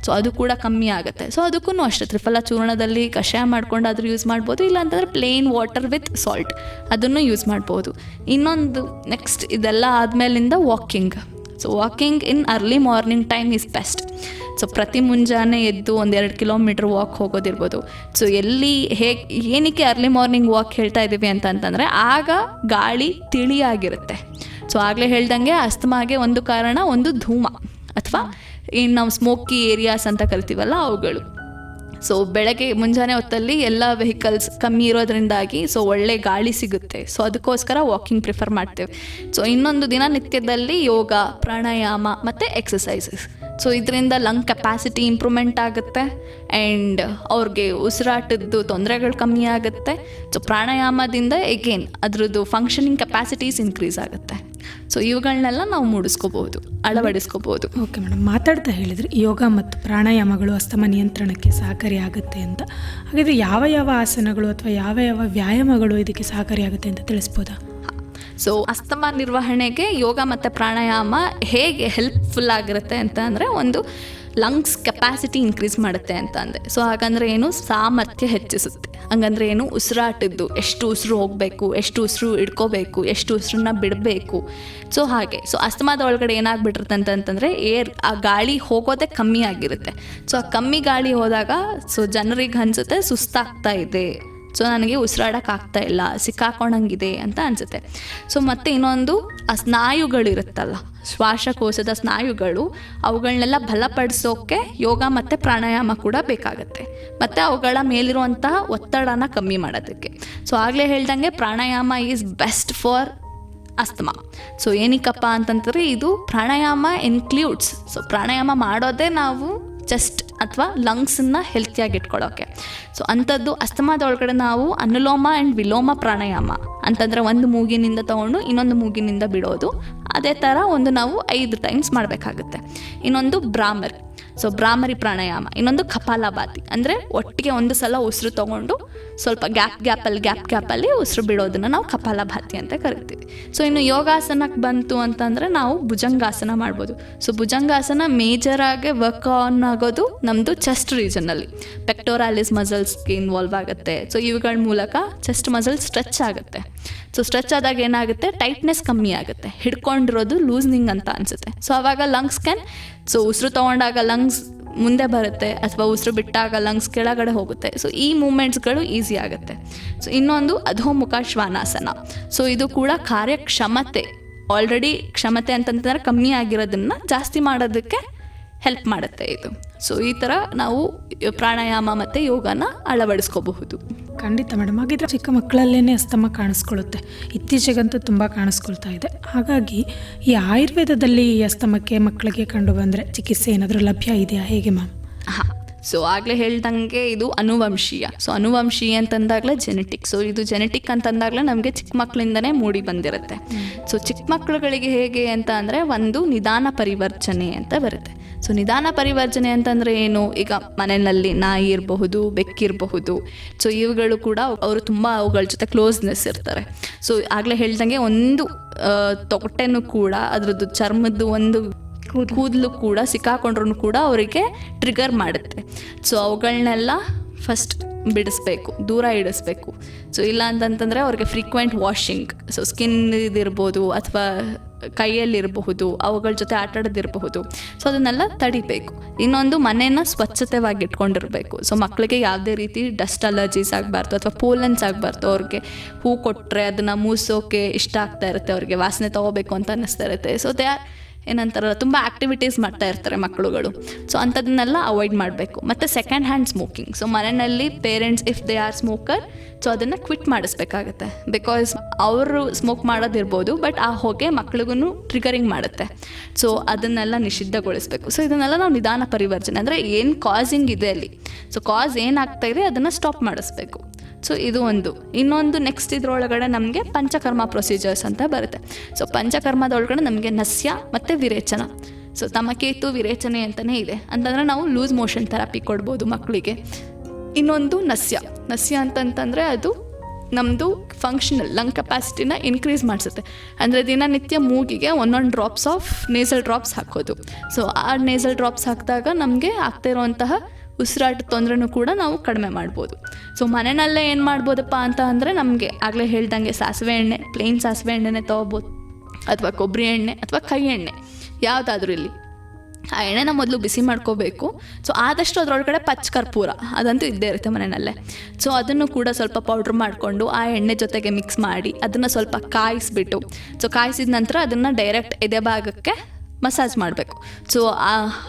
ಸೊ ಅದು ಕೂಡ ಕಮ್ಮಿ ಆಗುತ್ತೆ. ಸೊ ಅದಕ್ಕೂ ಅಷ್ಟೇ ತ್ರಿಫಲ ಚೂರ್ಣದಲ್ಲಿ ಕಷಾಯ ಮಾಡ್ಕೊಂಡಾದರೂ ಯೂಸ್ ಮಾಡ್ಬೋದು, ಇಲ್ಲ ಅಂತಂದರೆ ಪ್ಲೇನ್ ವಾಟರ್ ವಿತ್ ಸಾಲ್ಟ್ ಅದನ್ನು ಯೂಸ್ ಮಾಡ್ಬೋದು. ಇನ್ನೊಂದು ನೆಕ್ಸ್ಟ್ ಇದೆಲ್ಲ ಆದಮೇಲಿಂದ walking. So walking in early morning time is best. So ಪ್ರತಿ ಮುಂಜಾನೆ ಎದ್ದು 1-2 ಕಿಲೋಮೀಟ್ರ್ ವಾಕ್ ಹೋಗೋದಿರ್ಬೋದು. ಸೊ ಏನಕ್ಕೆ ಅರ್ಲಿ ಮಾರ್ನಿಂಗ್ ವಾಕ್ ಹೇಳ್ತಾ ಇದ್ದೀವಿ ಅಂತಂದರೆ ಆಗ ಗಾಳಿ ತಿಳಿಯಾಗಿರುತ್ತೆ. ಸೊ ಆಗಲೇ ಹೇಳ್ದಂಗೆ ಅಸ್ತಮಾಗೆ ಒಂದು ಕಾರಣ, ಒಂದು ಧೂಮ ಅಥವಾ ಏನು ನಾವು ಸ್ಮೋಕಿ ಏರಿಯಾಸ್ ಅಂತ ಕರಿತೀವಲ್ಲ ಅವುಗಳು. ಸೊ ಬೆಳಗ್ಗೆ ಮುಂಜಾನೆ ಹೊತ್ತಲ್ಲಿ ಎಲ್ಲ ವೆಹಿಕಲ್ಸ್ ಕಮ್ಮಿ ಇರೋದ್ರಿಂದಾಗಿ ಸೊ ಒಳ್ಳೆ ಗಾಳಿ ಸಿಗುತ್ತೆ. ಸೊ ಅದಕ್ಕೋಸ್ಕರ ವಾಕಿಂಗ್ ಪ್ರಿಫರ್ ಮಾಡ್ತೇವೆ. ಸೊ ಇನ್ನೊಂದು ದಿನನಿತ್ಯದಲ್ಲಿ ಯೋಗ, ಪ್ರಾಣಾಯಾಮ ಮತ್ತು ಎಕ್ಸಸೈಸಸ್. ಸೊ ಇದರಿಂದ ಲಂಗ್ ಕೆಪಾಸಿಟಿ ಇಂಪ್ರೂವ್ಮೆಂಟ್ ಆಗುತ್ತೆ ಆ್ಯಂಡ್ ಅವ್ರಿಗೆ ಉಸಿರಾಟದ್ದು ತೊಂದರೆಗಳು ಕಮ್ಮಿ ಆಗುತ್ತೆ. ಸೊ ಪ್ರಾಣಾಯಾಮದಿಂದ ಎಗೇನ್ ಅದರದ್ದು ಫಂಕ್ಷನಿಂಗ್ ಕೆಪಾಸಿಟೀಸ್ ಇನ್ಕ್ರೀಸ್ ಆಗುತ್ತೆ. ಸೊ ಇವುಗಳನ್ನೆಲ್ಲ ನಾವು ಮೂಡಿಸ್ಕೋಬೋದು, ಅಳವಡಿಸ್ಕೋಬೋದು. ಓಕೆ ಮೇಡಮ್, ಮಾತಾಡ್ತಾ ಹೇಳಿದ್ರಿ ಯೋಗ ಮತ್ತು ಪ್ರಾಣಾಯಾಮಗಳು ಅಸ್ತಮ ನಿಯಂತ್ರಣಕ್ಕೆ ಸಹಕಾರಿಯಾಗುತ್ತೆ ಅಂತ. ಹಾಗಾದರೆ ಯಾವ ಯಾವ ಆಸನಗಳು ಅಥವಾ ಯಾವ ಯಾವ ವ್ಯಾಯಾಮಗಳು ಇದಕ್ಕೆ ಸಹಕಾರಿಯಾಗುತ್ತೆ ಅಂತ ತಿಳಿಸ್ಬೋದಾ? ಸೊ ಅಸ್ತಮ ನಿರ್ವಹಣೆಗೆ ಯೋಗ ಮತ್ತು ಪ್ರಾಣಾಯಾಮ ಹೇಗೆ ಹೆಲ್ಪ್ಫುಲ್ ಆಗಿರುತ್ತೆ ಅಂತ ಅಂದರೆ, ಒಂದು ಲಂಗ್ಸ್ ಕೆಪಾಸಿಟಿ ಇನ್ಕ್ರೀಸ್ ಮಾಡುತ್ತೆ ಅಂತ ಅಂದೆ. ಸೊ ಹಾಗಂದರೆ ಏನು, ಸಾಮರ್ಥ್ಯ ಹೆಚ್ಚಿಸುತ್ತೆ. ಹಂಗಂದ್ರೆ ಏನು, ಉಸಿರಾಟದ್ದು ಎಷ್ಟು ಉಸಿರು ಹೋಗಬೇಕು, ಎಷ್ಟು ಉಸಿರು ಇಡ್ಕೋಬೇಕು, ಎಷ್ಟು ಉಸಿರನ್ನ ಬಿಡಬೇಕು. ಸೊ ಹಾಗೆ ಸೊ ಅಸ್ತಮಾದ ಒಳಗಡೆ ಏನಾಗ್ಬಿಟ್ಟಿರುತ್ತೆ ಅಂತಂತಂದರೆ ಆ ಗಾಳಿ ಹೋಗೋದೇ ಕಮ್ಮಿ ಆಗಿರುತ್ತೆ. ಸೊ ಆ ಕಮ್ಮಿ ಗಾಳಿ ಹೋದಾಗ ಸೊ ಜನರಿಗೆ ಅನಿಸುತ್ತೆ ಸುಸ್ತಾಗ್ತಾ ಇದೆ, ಸೊ ನನಗೆ ಉಸಿರಾಡೋಕ್ಕಾಗ್ತಾ ಇಲ್ಲ, ಸಿಕ್ಕಾಕೊಂಡಂಗಿದೆ ಅಂತ ಅನಿಸುತ್ತೆ. ಸೊ ಮತ್ತು ಇನ್ನೊಂದು ಆ ಸ್ನಾಯುಗಳಿರುತ್ತಲ್ಲ, ಶ್ವಾಸಕೋಶದ ಸ್ನಾಯುಗಳು, ಅವುಗಳನ್ನೆಲ್ಲ ಬಲಪಡಿಸೋಕ್ಕೆ ಯೋಗ ಮತ್ತು ಪ್ರಾಣಾಯಾಮ ಕೂಡ ಬೇಕಾಗುತ್ತೆ. ಮತ್ತು ಅವುಗಳ ಮೇಲಿರುವಂತಹ ಒತ್ತಡನ ಕಮ್ಮಿ ಮಾಡೋದಕ್ಕೆ. ಸೊ ಆಗಲೇ ಹೇಳ್ದಂಗೆ pranayama is best for asthma. So ಏನಕ್ಕಪ್ಪ ಅಂತಂದರೆ ಇದು ಪ್ರಾಣಾಯಾಮ ಇನ್ಕ್ಲೂಡ್ಸ್. ಸೊ ಪ್ರಾಣಾಯಾಮ ಮಾಡೋದೇ ನಾವು ಚೆಸ್ಟ್ ಅಥವಾ ಲಂಗ್ಸನ್ನು ಹೆಲ್ತಿಯಾಗಿ ಇಟ್ಕೊಳ್ಳೋಕ್ಕೆ. ಸೊ ಅಂಥದ್ದು ಅಸ್ತಮಾದ ಒಳಗಡೆ ನಾವು ಅನುಲೋಮ ಆ್ಯಂಡ್ ವಿಲೋಮ ಪ್ರಾಣಾಯಾಮ ಅಂತಂದರೆ ಒಂದು ಮೂಗಿನಿಂದ ತೊಗೊಂಡು ಇನ್ನೊಂದು ಮೂಗಿನಿಂದ ಬಿಡೋದು. ಅದೇ ಥರ ನಾವು 5 ಟೈಮ್ಸ್ ಮಾಡಬೇಕಾಗುತ್ತೆ. ಇನ್ನೊಂದು ಭ್ರಾಮರಿ. ಸೊ ಭ್ರಾಮರಿ ಪ್ರಾಣಾಯಾಮ. ಇನ್ನೊಂದು ಕಪಾಲಭಾತಿ, ಅಂದರೆ ಒಟ್ಟಿಗೆ ಒಂದು ಸಲ ಉಸಿರು ತೊಗೊಂಡು ಸ್ವಲ್ಪ ಗ್ಯಾಪಲ್ಲಿ ಉಸಿರು ಬಿಡೋದನ್ನು ನಾವು ಕಪಾಲಭಾತಿ ಅಂತ ಕರಿತೀವಿ. ಸೊ ಇನ್ನು ಯೋಗಾಸನಕ್ಕೆ ಬಂತು ಅಂತಂದರೆ ನಾವು ಭುಜಂಗಾಸನ ಮಾಡ್ಬೋದು. ಸೊ ಭುಜಂಗಾಸನ ಮೇಜರಾಗಿ ವರ್ಕ್ ಆನ್ ಆಗೋದು ನಮ್ಮದು ಚೆಸ್ಟ್ ರೀಜನಲ್ಲಿ. ಪೆಕ್ಟೋರಾಲಿಸ್ ಮಸಲ್ಸ್ಗೆ ಇನ್ವಾಲ್ವ್ ಆಗುತ್ತೆ. ಸೊ ಇವುಗಳ ಮೂಲಕ ಚೆಸ್ಟ್ ಮಸಲ್ ಸ್ಟ್ರೆಚ್ ಆಗುತ್ತೆ. ಸೊ ಸ್ಟ್ರೆಚ್ ಆದಾಗ ಏನಾಗುತ್ತೆ, ಟೈಟ್ನೆಸ್ ಕಮ್ಮಿ ಆಗುತ್ತೆ, ಹಿಡ್ಕೊಂಡಿರೋದು ಲೂಸ್ನಿಂಗ್ ಅಂತ ಅನಿಸುತ್ತೆ. ಸೊ ಆವಾಗ ಲಂಗ್ಸ್ ಸೊ ಉಸಿರು ತೊಗೊಂಡಾಗ ಲಂಗ್ಸ್ ಮುಂದೆ ಬರುತ್ತೆ ಅಥವಾ ಉಸಿರು ಬಿಟ್ಟಾಗ ಲಂಗ್ಸ್ ಕೆಳಗಡೆ ಹೋಗುತ್ತೆ. ಸೊ ಈ ಮೂಮೆಂಟ್ಸ್ಗಳು ಈಸಿ ಆಗುತ್ತೆ. ಸೊ ಇನ್ನೊಂದು ಅಧೋಮುಖ ಶ್ವಾನಾಸನ. ಸೊ ಇದು ಕೂಡ ಕಾರ್ಯಕ್ಷಮತೆ, ಆಲ್ರೆಡಿ ಕ್ಷಮತೆ ಅಂತಂತಂದರೆ ಕಮ್ಮಿ ಆಗಿರೋದನ್ನು ಜಾಸ್ತಿ ಮಾಡೋದಕ್ಕೆ ಹೆಲ್ಪ್ ಮಾಡುತ್ತೆ ಇದು. ಸೊ ಈ ಥರ ನಾವು ಪ್ರಾಣಾಯಾಮ ಮತ್ತು ಯೋಗನ ಅಳವಡಿಸ್ಕೋಬಹುದು. ಖಂಡಿತ ಮೇಡಮ್. ಹಾಗಿದ್ರೆ ಚಿಕ್ಕ ಮಕ್ಕಳಲ್ಲೇ ಅಸ್ತಮ ಕಾಣಿಸ್ಕೊಳ್ಳುತ್ತೆ, ಇತ್ತೀಚೆಗಂತೂ ತುಂಬ ಕಾಣಿಸ್ಕೊಳ್ತಾ ಇದೆ. ಹಾಗಾಗಿ ಈ ಆಯುರ್ವೇದದಲ್ಲಿ ಈ ಅಸ್ತಮಕ್ಕೆ ಮಕ್ಕಳಿಗೆ ಕಂಡು ಬಂದರೆ ಚಿಕಿತ್ಸೆ ಏನಾದರೂ ಲಭ್ಯ ಇದೆಯಾ, ಹೇಗೆ ಮ್ಯಾಮ್? ಹಾಂ, ಸೊ ಆಗಲೇ ಹೇಳ್ದಂಗೆ ಇದು ಅನುವಂಶೀಯ. ಸೊ ಅನುವಂಶೀಯ ಅಂತಂದಾಗಲೇ ಜೆನೆಟಿಕ್. ಸೊ ಇದು ಜೆನೆಟಿಕ್ ಅಂತಂದಾಗಲೇ ನಮಗೆ ಚಿಕ್ಕ ಮಕ್ಕಳಿಂದನೇ ಮೂಡಿ ಬಂದಿರುತ್ತೆ. ಸೊ ಚಿಕ್ಕ ಮಕ್ಕಳುಗಳಿಗೆ ಹೇಗೆ ಅಂತ ಅಂದರೆ ಒಂದು ನಿಧಾನ ಪರಿವರ್ತನೆ ಅಂತ ಬರುತ್ತೆ. ಸೊ ನಿಧಾನ ಪರಿವರ್ತನೆ ಅಂತಂದರೆ ಏನು, ಈಗ ಮನೆಯಲ್ಲಿ ನಾಯಿ ಇರಬಹುದು, ಬೆಕ್ಕಿರಬಹುದು. ಸೊ ಇವುಗಳು ಕೂಡ ಅವರು ತುಂಬ ಅವುಗಳ ಜೊತೆ ಕ್ಲೋಸ್ನೆಸ್ ಇರ್ತಾರೆ. ಸೊ ಆಗಲೇ ಹೇಳ್ದಂಗೆ ಒಂದು ತೊಗಟೆನೂ ಕೂಡ ಅದರದ್ದು ಚರ್ಮದ್ದು ಒಂದು ಕೂದಲು ಕೂಡ ಸಿಕ್ಕಾಕೊಂಡ್ರೂ ಕೂಡ ಅವರಿಗೆ ಟ್ರಿಗರ್ ಮಾಡುತ್ತೆ. ಸೊ ಅವುಗಳನ್ನೆಲ್ಲ ಫಸ್ಟ್ ಬಿಡಿಸ್ಬೇಕು, ದೂರ ಇಡಿಸ್ಬೇಕು. ಸೊ ಇಲ್ಲ ಅಂತಂತಂದರೆ ಅವ್ರಿಗೆ ಫ್ರೀಕ್ವೆಂಟ್ ವಾಷಿಂಗ್, ಸೊ ಸ್ಕಿನ್ ಇದಿರ್ಬೋದು ಅಥವಾ ಕೈಯಲ್ಲಿರಬಹುದು, ಅವುಗಳ ಜೊತೆ ಆಟಾಡೋದಿರಬಹುದು. ಸೊ ಅದನ್ನೆಲ್ಲ ತಡಿಬೇಕು. ಇನ್ನೊಂದು, ಮನೇನ ಸ್ವಚ್ಛತೆವಾಗಿ ಇಟ್ಕೊಂಡಿರಬೇಕು. ಸೊ ಮಕ್ಕಳಿಗೆ ಯಾವುದೇ ರೀತಿ ಡಸ್ಟ್ ಅಲರ್ಜೀಸ್ ಆಗಬಾರ್ದು ಅಥವಾ ಪೋಲನ್ಸ್ ಆಗಬಾರ್ದು. ಅವ್ರಿಗೆ ಹೂ ಕೊಟ್ಟರೆ ಅದನ್ನು ಮೂಸೋಕೆ ಇಷ್ಟ ಆಗ್ತಾ ಇರುತ್ತೆ, ಅವ್ರಿಗೆ ವಾಸನೆ ತೊಗೋಬೇಕು ಅಂತ ಅನ್ನಿಸ್ತಾ ಇರುತ್ತೆ. ಸೊ ದೇ ಆರ್ ಏನಂತಾರಲ್ಲ, ತುಂಬ ಆ್ಯಕ್ಟಿವಿಟೀಸ್ ಮಾಡ್ತಾ ಇರ್ತಾರೆ ಮಕ್ಕಳುಗಳು. ಸೊ ಅಂಥದನ್ನೆಲ್ಲ ಅವಾಯ್ಡ್ ಮಾಡಬೇಕು. ಮತ್ತು ಸೆಕೆಂಡ್ ಹ್ಯಾಂಡ್ ಸ್ಮೋಕಿಂಗ್. ಸೊ ಮನೆಯಲ್ಲಿ parents if they are smoker, so ಅದನ್ನು ಕ್ವಿಟ್ ಮಾಡಿಸ್ಬೇಕಾಗತ್ತೆ. ಬಿಕಾಸ್ ಅವರು ಸ್ಮೋಕ್ ಮಾಡೋದಿರ್ಬೋದು, ಬಟ್ ಆ ಹೊಗೆ ಮಕ್ಳಿಗೂ ಟ್ರಿಗರಿಂಗ್ ಮಾಡುತ್ತೆ. ಸೊ ಅದನ್ನೆಲ್ಲ ನಿಷಿದ್ಧಗೊಳಿಸಬೇಕು. ಸೊ ಇದನ್ನೆಲ್ಲ ನಾವು ನಿಧಾನ ಪರಿವರ್ತನೆ, ಅಂದರೆ ಏನು ಕಾಸಿಂಗ್ ಇದೆ ಅಲ್ಲಿ, ಸೊ ಕಾಸ್ ಏನಾಗ್ತಾ ಇದೆ ಅದನ್ನು ಸ್ಟಾಪ್ ಮಾಡಿಸ್ಬೇಕು. ಸೊ ಇದು ಒಂದು. ಇನ್ನೊಂದು ನೆಕ್ಸ್ಟ್ ಇದ್ರೊಳಗಡೆ ನಮಗೆ ಪಂಚಕರ್ಮ ಪ್ರೊಸೀಜರ್ಸ್ ಅಂತ ಬರುತ್ತೆ. ಸೊ ಪಂಚಕರ್ಮದೊಳಗಡೆ ನಮಗೆ ನಸ್ಯ ಮತ್ತು ವಿರೇಚನ. ಸೊ ತಮಕೇತು ವಿರೇಚನೆ ಅಂತಲೇ ಇದೆ. ಅಂತಂದರೆ ನಾವು ಲೂಸ್ ಮೋಷನ್ ಥೆರಪಿ ಕೊಡ್ಬೋದು ಮಕ್ಕಳಿಗೆ. ಇನ್ನೊಂದು ನಸ್ಯ ಅಂತಂತಂದರೆ ಅದು ನಮ್ಮದು ಫಂಕ್ಷನಲ್ ಲಂಗ್ ಕೆಪಾಸಿಟಿನ ಇನ್ಕ್ರೀಸ್ ಮಾಡಿಸುತ್ತೆ. ಅಂದರೆ ದಿನನಿತ್ಯ ಮೂಗಿಗೆ ಒಂದೊಂದು ಡ್ರಾಪ್ಸ್ ಆಫ್ ನೇಸಲ್ ಡ್ರಾಪ್ಸ್ ಹಾಕೋದು. ಸೊ ಆ ನೇಸಲ್ ಡ್ರಾಪ್ಸ್ ಹಾಕಿದಾಗ ನಮಗೆ ಆಗ್ತಾ ಇರುವಂತಹ ಉಸಿರಾಟ ತೊಂದರೆನೂ ಕೂಡ ನಾವು ಕಡಿಮೆ ಮಾಡ್ಬೋದು. ಸೊ ಮನೆಯಲ್ಲೇ ಏನು ಮಾಡ್ಬೋದಪ್ಪ ಅಂತ ಅಂದರೆ, ನಮಗೆ ಆಗಲೇ ಹೇಳ್ದಂಗೆ ಸಾಸಿವೆ ಎಣ್ಣೆ, ಪ್ಲೇನ್ ಸಾಸಿವೆ ಎಣ್ಣೆನೇ ತೊಗೋಬೋದು, ಅಥವಾ ಕೊಬ್ಬರಿ ಎಣ್ಣೆ ಅಥವಾ ಕೈ ಎಣ್ಣೆ ಯಾವುದಾದ್ರೂ ಇಲ್ಲಿ. ಆ ಎಣ್ಣೆನ ಮೊದಲು ಬಿಸಿ ಮಾಡ್ಕೋಬೇಕು. ಸೊ ಆದಷ್ಟು ಅದರೊಳಗಡೆ ಪಚ್ಚ ಕರ್ಪೂರ ಅದಂತೂ ಇದ್ದೇ ಇರುತ್ತೆ ಮನೆಯಲ್ಲೇ. ಸೊ ಅದನ್ನು ಕೂಡ ಸ್ವಲ್ಪ ಪೌಡ್ರ್ ಮಾಡಿಕೊಂಡು ಆ ಎಣ್ಣೆ ಜೊತೆಗೆ ಮಿಕ್ಸ್ ಮಾಡಿ ಅದನ್ನು ಸ್ವಲ್ಪ ಕಾಯಿಸಿಬಿಟ್ಟು, ಸೊ ಕಾಯಿಸಿದ ನಂತರ ಅದನ್ನು ಡೈರೆಕ್ಟ್ ಎದೆ ಭಾಗಕ್ಕೆ ಮಸಾಜ್ ಮಾಡಬೇಕು. ಸೊ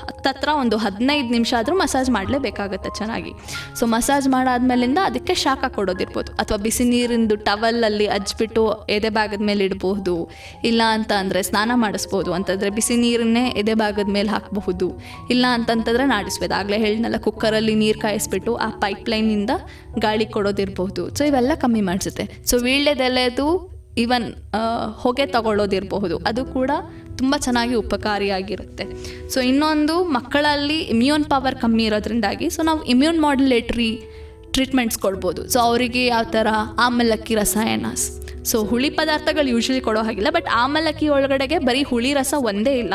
ಹತ್ತತ್ರ ಒಂದು 15 ನಿಮಿಷ ಆದರೂ ಮಸಾಜ್ ಮಾಡಲೇಬೇಕಾಗತ್ತೆ ಚೆನ್ನಾಗಿ. ಸೊ ಮಸಾಜ್ ಮಾಡಾದ್ಮೇಲಿಂದ ಅದಕ್ಕೆ ಶಾಖ ಕೊಡೋದಿರ್ಬೋದು, ಅಥವಾ ಬಿಸಿ ನೀರಿಂದು ಟವಲಲ್ಲಿ ಹಚ್ಬಿಟ್ಟು ಎದೆ ಭಾಗದ ಮೇಲೆ ಇಡಬಹುದು. ಇಲ್ಲ ಅಂತ ಅಂದರೆ ಸ್ನಾನ ಮಾಡಿಸ್ಬೋದು. ಅಂತಂದರೆ ಬಿಸಿ ನೀರನ್ನೇ ಎದೆ ಭಾಗದ ಮೇಲೆ ಹಾಕಬಹುದು. ಇಲ್ಲ ಅಂತಂತಂದರೆ ನಾಡಿಸ್ಬೋದು. ಆಗಲೇ ಹೇಳಿದ್ನಲ್ಲ, ಕುಕ್ಕರಲ್ಲಿ ನೀರು ಕಾಯಿಸ್ಬಿಟ್ಟು ಆ ಪೈಪ್ಲೈನಿಂದ ಗಾಳಿ ಕೊಡೋದಿರ್ಬೋದು. ಸೊ ಇವೆಲ್ಲ ಕಮ್ಮಿ ಮಾಡಿಸುತ್ತೆ. ಸೊ ವೀಳ್ಯದೆಲೆದು ಈವನ್ ಹೊಗೆ ತಗೊಳ್ಳೋದಿರಬಹುದು, ಅದು ಕೂಡ ತುಂಬ ಚೆನ್ನಾಗಿ ಉಪಕಾರಿಯಾಗಿರುತ್ತೆ. ಸೊ ಇನ್ನೊಂದು, ಮಕ್ಕಳಲ್ಲಿ ಇಮ್ಯೂನ್ ಪವರ್ ಕಮ್ಮಿ ಇರೋದ್ರಿಂದಾಗಿ ಸೊ ನಾವು ಇಮ್ಯೂನ್ ಮಾಡ್ಯುಲೇಟರಿ ಟ್ರೀಟ್ಮೆಂಟ್ಸ್ ಕೊಡ್ಬೋದು. ಸೊ ಅವರಿಗೆ ಯಾವ ಥರ ಆಮಲಕ್ಕಿ ರಸಾಯನ. ಸೊ ಹುಳಿ ಪದಾರ್ಥಗಳು ಯೂಶ್ವಲಿ ಕೊಡೋ ಹಾಗಿಲ್ಲ, ಬಟ್ ಆಮಲಕ್ಕಿ ಒಳಗಡೆಗೆ ಬರೀ ಹುಳಿ ರಸ ಒಂದೇ ಇಲ್ಲ.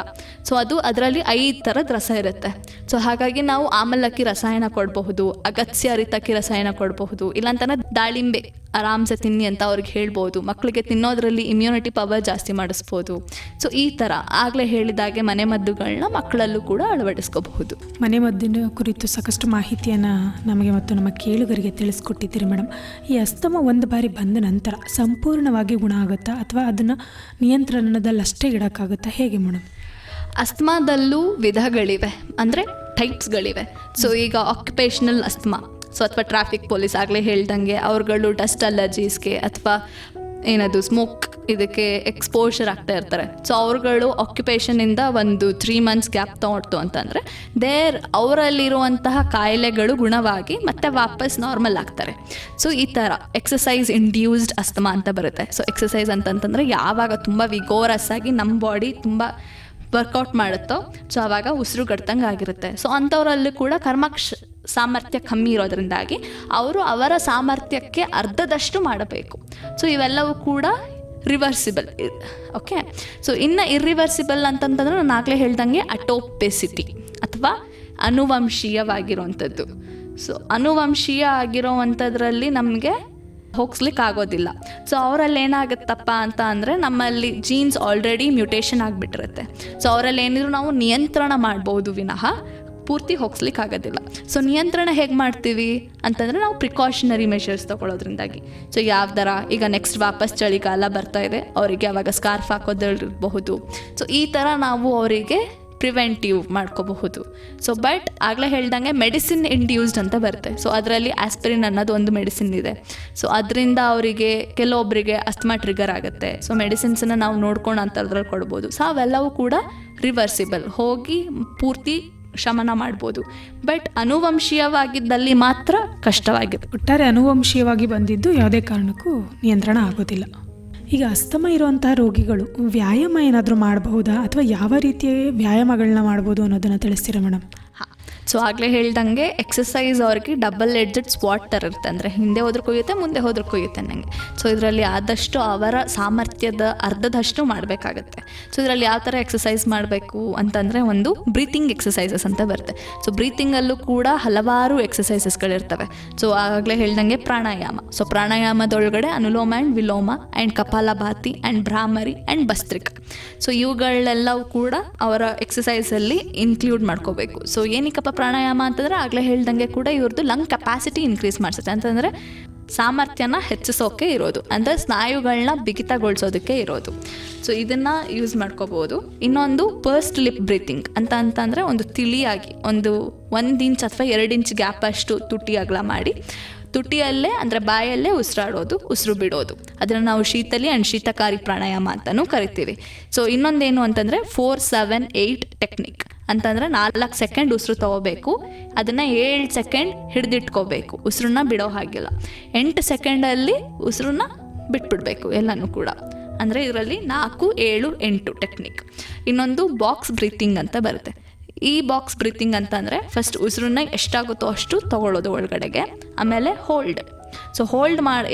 ಸೊ ಅದರಲ್ಲಿ 5 ಥರದ ರಸ ಇರುತ್ತೆ. ಸೊ ಹಾಗಾಗಿ ನಾವು ಆಮಲಕ್ಕಿ ರಸಾಯನ ಕೊಡಬಹುದು, ಅಗತ್ಯ ಅರಿತಕ್ಕಿ ರಸಾಯನ ಕೊಡಬಹುದು. ಇಲ್ಲಾಂತಂದರೆ ದಾಳಿಂಬೆ ಆರಾಮ್ಸೆ ತಿನ್ನಿ ಅಂತ ಅವ್ರಿಗೆ ಹೇಳ್ಬೋದು. ಮಕ್ಕಳಿಗೆ ತಿನ್ನೋದ್ರಲ್ಲಿ ಇಮ್ಯುನಿಟಿ ಪವರ್ ಜಾಸ್ತಿ ಮಾಡಿಸ್ಬೋದು. ಸೊ ಈ ಥರ ಆಗಲೇ ಹೇಳಿದಾಗೆ ಮನೆಮದ್ದುಗಳನ್ನ ಮಕ್ಕಳಲ್ಲೂ ಕೂಡ ಅಳವಡಿಸ್ಕೋಬಹುದು. ಮನೆಮದ್ದಿನ ಕುರಿತು ಸಾಕಷ್ಟು ಮಾಹಿತಿಯನ್ನು ನಮಗೆ ಮತ್ತು ನಮ್ಮ ಕೇಳುಗರಿಗೆ ತಿಳಿಸ್ಕೊಟ್ಟಿದ್ದೀರಿ ಮೇಡಮ್. ಈ ಅಸ್ತಮ ಒಂದು ಬಾರಿ ಬಂದ ನಂತರ ಸಂಪೂರ್ಣವಾಗಿ ಗುಣ ಆಗುತ್ತಾ, ಅಥವಾ ಅದನ್ನು ನಿಯಂತ್ರಣದಲ್ಲಷ್ಟೇ ಇಡೋಕ್ಕಾಗುತ್ತಾ, ಹೇಗೆ ಮೇಡಮ್? ಅಸ್ತಮಾದಲ್ಲೂ ವಿಧಗಳಿವೆ, ಅಂದರೆ ಟೈಪ್ಸ್ಗಳಿವೆ. ಸೊ ಈಗ ಆಕ್ಯುಪೇಷನಲ್ ಅಸ್ತಮಾ, ಸೊ ಅಥವಾ ಟ್ರಾಫಿಕ್ ಪೊಲೀಸ್ ಆಗಲೇ ಹೇಳ್ದಂಗೆ ಅವ್ರುಗಳು ಡಸ್ಟ್ ಅಲರ್ಜೀಸ್ಗೆ ಅಥವಾ ಏನದು ಸ್ಮೋಕ್ ಇದಕ್ಕೆ ಎಕ್ಸ್ಪೋಷರ್ ಆಗ್ತಾ ಇರ್ತಾರೆ. ಸೊ ಅವ್ರುಗಳು ಆಕ್ಯುಪೇಷನಿಂದ ಒಂದು 3 months ಗ್ಯಾಪ್ ತೊಗೊಳ್ತು ಅಂತಂದರೆ ಅವರಲ್ಲಿರುವಂತಹ ಕಾಯಿಲೆಗಳು ಗುಣವಾಗಿ ಮತ್ತೆ ವಾಪಸ್ ನಾರ್ಮಲ್ ಆಗ್ತಾರೆ. ಸೊ ಈ ಥರ ಎಕ್ಸಸೈಸ್ ಇಂಡ್ಯೂಸ್ಡ್ ಅಸ್ತಮಾ ಅಂತ ಬರುತ್ತೆ. ಸೊ ಎಕ್ಸಸೈಸ್ ಅಂತಂತಂದರೆ ಯಾವಾಗ ತುಂಬ ವಿಗೋರಸ್ ಆಗಿ ನಮ್ಮ ಬಾಡಿ ತುಂಬ ವರ್ಕೌಟ್ ಮಾಡುತ್ತೋ, ಸೊ ಆವಾಗ ಉಸಿರು ಗಡ್ತಂಗೆ ಆಗಿರುತ್ತೆ. ಸೊ ಅಂಥವರಲ್ಲಿ ಕೂಡ ಸಾಮರ್ಥ್ಯ ಕಮ್ಮಿ ಇರೋದ್ರಿಂದಾಗಿ ಅವರು ಅವರ ಸಾಮರ್ಥ್ಯಕ್ಕೆ ಅರ್ಧದಷ್ಟು ಮಾಡಬೇಕು. ಸೊ ಇವೆಲ್ಲವೂ ಕೂಡ ರಿವರ್ಸಿಬಲ್. ಓಕೆ. ಸೊ ಇನ್ನು ಇರ್ರಿವರ್ಸಿಬಲ್ ಅಂತಂತಂದ್ರೆ ನಾನು ಆಗಲೇ ಹೇಳ್ದಂಗೆ ಅಟೋಪೆಸಿಟಿ ಅಥವಾ ಅನುವಂಶೀಯವಾಗಿರುವಂಥದ್ದು. ಸೊ ಅನುವಂಶೀಯ ಆಗಿರೋವಂಥದ್ರಲ್ಲಿ ನಮಗೆ ಹೋಗ್ಸ್ಲಿಕ್ಕೆ ಆಗೋದಿಲ್ಲ. ಸೊ ಅವರಲ್ಲಿ ಏನಾಗುತ್ತಪ್ಪ ಅಂತ ಅಂದರೆ ನಮ್ಮಲ್ಲಿ ಜೀನ್ಸ್ ಆಲ್ರೆಡಿ ಮ್ಯೂಟೇಷನ್ ಆಗಿಬಿಟ್ಟಿರುತ್ತೆ. ಸೊ ಅವರಲ್ಲಿ ಏನಿದ್ರು ನಾವು ನಿಯಂತ್ರಣ ಮಾಡ್ಬೋದು ವಿನಃ ಪೂರ್ತಿ ಹೋಗ್ಸ್ಲಿಕ್ಕೆ ಆಗೋದಿಲ್ಲ. ಸೊ ನಿಯಂತ್ರಣ ಹೇಗೆ ಮಾಡ್ತೀವಿ ಅಂತಂದರೆ ನಾವು ಪ್ರಿಕಾಷನರಿ ಮೆಷರ್ಸ್ ತೊಗೊಳೋದ್ರಿಂದಾಗಿ. ಸೊ ಯಾವ ಥರ, ಈಗ ನೆಕ್ಸ್ಟ್ ವಾಪಸ್ ಚಳಿಗಾಲ ಬರ್ತಾ ಇದೆ, ಅವರಿಗೆ ಅವಾಗ ಸ್ಕಾರ್ಫ್ ಹಾಕೋದಿರಬಹುದು. ಸೊ ಈ ಥರ ನಾವು ಅವರಿಗೆ ಪ್ರಿವೆಂಟಿವ್ ಮಾಡ್ಕೋಬಹುದು. ಸೊ ಬಟ್ ಆಗಲೇ ಹೇಳ್ದಂಗೆ ಮೆಡಿಸಿನ್ ಇಂಡ್ಯೂಸ್ಡ್ ಅಂತ ಬರುತ್ತೆ. ಸೊ ಅದರಲ್ಲಿ ಆಸ್ಪಿರಿನ್ ಅನ್ನೋದು ಒಂದು ಮೆಡಿಸಿನ್ ಇದೆ. ಸೊ ಅದರಿಂದ ಅವರಿಗೆ ಕೆಲವೊಬ್ಬರಿಗೆ ಅಸ್ತಮಾ ಟ್ರಿಗರ್ ಆಗುತ್ತೆ. ಸೊ ಮೆಡಿಸಿನ್ಸನ್ನು ನಾವು ನೋಡ್ಕೊಂಡು ಅಂಥದ್ರಲ್ಲಿ ಕೊಡ್ಬೋದು. ಸೊ ಅವೆಲ್ಲವೂ ಕೂಡ ರಿವರ್ಸಿಬಲ್, ಹೋಗಿ ಪೂರ್ತಿ ಶಮನ ಮಾಡ್ಬೋದು. ಬಟ್ ಅನುವಂಶೀಯವಾಗಿದ್ದಲ್ಲಿ ಮಾತ್ರ ಕಷ್ಟವಾಗಿದೆ. ಒಟ್ಟಾರೆ ಅನುವಂಶೀಯವಾಗಿ ಬಂದಿದ್ದು ಯಾವುದೇ ಕಾರಣಕ್ಕೂ ನಿಯಂತ್ರಣ ಆಗೋದಿಲ್ಲ. ಈಗ ಅಸ್ತಮ ಇರುವಂತಹ ರೋಗಿಗಳು ವ್ಯಾಯಾಮ ಏನಾದರೂ ಮಾಡಬಹುದಾ, ಅಥವಾ ಯಾವ ರೀತಿಯ ವ್ಯಾಯಾಮಗಳನ್ನ ಮಾಡ್ಬೋದು ಅನ್ನೋದನ್ನು ತಿಳಿಸ್ತೀರಾ ಮೇಡಮ್? ಹಾಂ. ಸೊ ಆಗಲೇ ಹೇಳ್ದಂಗೆ ಎಕ್ಸಸೈಸ್ ಅವ್ರಿಗೆ ಡಬಲ್ ಎಡ್ಜೆಡ್ ಸ್ವಾಟ್ ಥರ ಇರುತ್ತೆ. ಅಂದರೆ ಹಿಂದೆ ಹೋದ್ರೆ ಕೊಯ್ಯುತ್ತೆ, ಮುಂದೆ ಹೋದ್ರೆ ಕೊಯ್ಯುತ್ತೆ ನನಗೆ. ಸೊ ಇದರಲ್ಲಿ ಆದಷ್ಟು ಅವರ ಸಾಮರ್ಥ್ಯದ ಅರ್ಧದಷ್ಟು ಮಾಡಬೇಕಾಗತ್ತೆ. ಸೊ ಇದರಲ್ಲಿ ಯಾವ ಥರ ಎಕ್ಸಸೈಸ್ ಮಾಡಬೇಕು ಅಂತಂದರೆ, ಒಂದು ಬ್ರೀತಿಂಗ್ ಎಕ್ಸಸೈಸಸ್ ಅಂತ ಬರುತ್ತೆ. ಸೊ ಬ್ರೀತಿಂಗಲ್ಲೂ ಕೂಡ ಹಲವಾರು ಎಕ್ಸಸೈಸಸ್ಗಳಿರ್ತವೆ. ಸೊ ಆಗಲೇ ಹೇಳ್ದಂಗೆ ಪ್ರಾಣಾಯಾಮ. ಸೊ ಪ್ರಾಣಾಯಾಮದೊಳಗಡೆ anuloma and viloma and kapalbhati and bhramari and bhastrika. So ಇವುಗಳೆಲ್ಲವೂ ಕೂಡ ಅವರ ಎಕ್ಸಸೈಸಲ್ಲಿ ಇನ್ಕ್ಲೂಡ್ ಮಾಡ್ಕೋಬೇಕು. ಸೊ ಏನಕ್ಕಪ್ಪ ಪ್ರಾಣಾಯಾಮ ಅಂತಂದರೆ ಆಗಲೇ ಹೇಳ್ದಂಗೆ ಕೂಡ ಇವ್ರದ್ದು ಲಂಗ್ ಕೆಪಾಸಿಟಿ ಇನ್ಕ್ರೀಸ್ ಮಾಡಿಸುತ್ತೆ. ಅಂತಂದರೆ ಸಾಮರ್ಥ್ಯನ ಹೆಚ್ಚಿಸೋಕೆ ಇರೋದು, ಅಂದರೆ ಸ್ನಾಯುಗಳನ್ನ ಬಿಗಿತಗೊಳಿಸೋದಕ್ಕೆ ಇರೋದು. ಸೊ ಇದನ್ನು ಯೂಸ್ ಮಾಡ್ಕೋಬೋದು. ಇನ್ನೊಂದು ಪರ್ಸ್ಡ್ ಲಿಪ್ ಬ್ರೀತಿಂಗ್ ಅಂತಂದರೆ ಒಂದು ತಿಳಿಯಾಗಿ ಒಂದು 1 ಇಂಚ್ ಅಥವಾ 2 ಇಂಚ್ ಗ್ಯಾಪ್ ಅಷ್ಟು ತುಟಿ ಅಗಲ ಮಾಡಿ ತುಟಿಯಲ್ಲೇ ಅಂದರೆ ಬಾಯಲ್ಲೇ ಉಸಿರಾಡೋದು, ಉಸಿರು ಬಿಡೋದು. ಅದನ್ನು ನಾವು ಶೀತಲಿ ಆ್ಯಂಡ್ ಶೀತಕಾರಿ ಪ್ರಾಣಾಯಾಮ ಅಂತಲೂ ಕರಿತೀವಿ. ಸೊ ಇನ್ನೊಂದೇನು ಅಂತಂದರೆ 4-7-8 ಟೆಕ್ನಿಕ್ ಅಂತಂದರೆ 4 ಸೆಕೆಂಡ್ ಉಸಿರು ತೊಗೋಬೇಕು, ಅದನ್ನು 7 ಸೆಕೆಂಡ್ ಹಿಡಿದಿಟ್ಕೋಬೇಕು, ಉಸಿರನ್ನ ಬಿಡೋ ಹಾಗಿಲ್ಲ. 8 ಸೆಕೆಂಡಲ್ಲಿ ಉಸಿರನ್ನ ಬಿಟ್ಬಿಡ್ಬೇಕು ಎಲ್ಲನೂ ಕೂಡ. ಅಂದರೆ ಇದರಲ್ಲಿ 4-7-8 ಟೆಕ್ನಿಕ್. ಇನ್ನೊಂದು ಬಾಕ್ಸ್ ಬ್ರೀತಿಂಗ್ ಅಂತ ಬರುತ್ತೆ. ಈ ಬಾಕ್ಸ್ ಬ್ರೀತಿಂಗ್ ಅಂತಂದರೆ ಫಸ್ಟ್ ಉಸಿರನ್ನ ಎಷ್ಟಾಗುತ್ತೋ ಅಷ್ಟು ತೊಗೊಳ್ಳೋದು ಒಳಗಡೆಗೆ, ಆಮೇಲೆ ಹೋಲ್ಡ್. ಸೊ ಹೋಲ್ಡ್ ಮಾಡಿ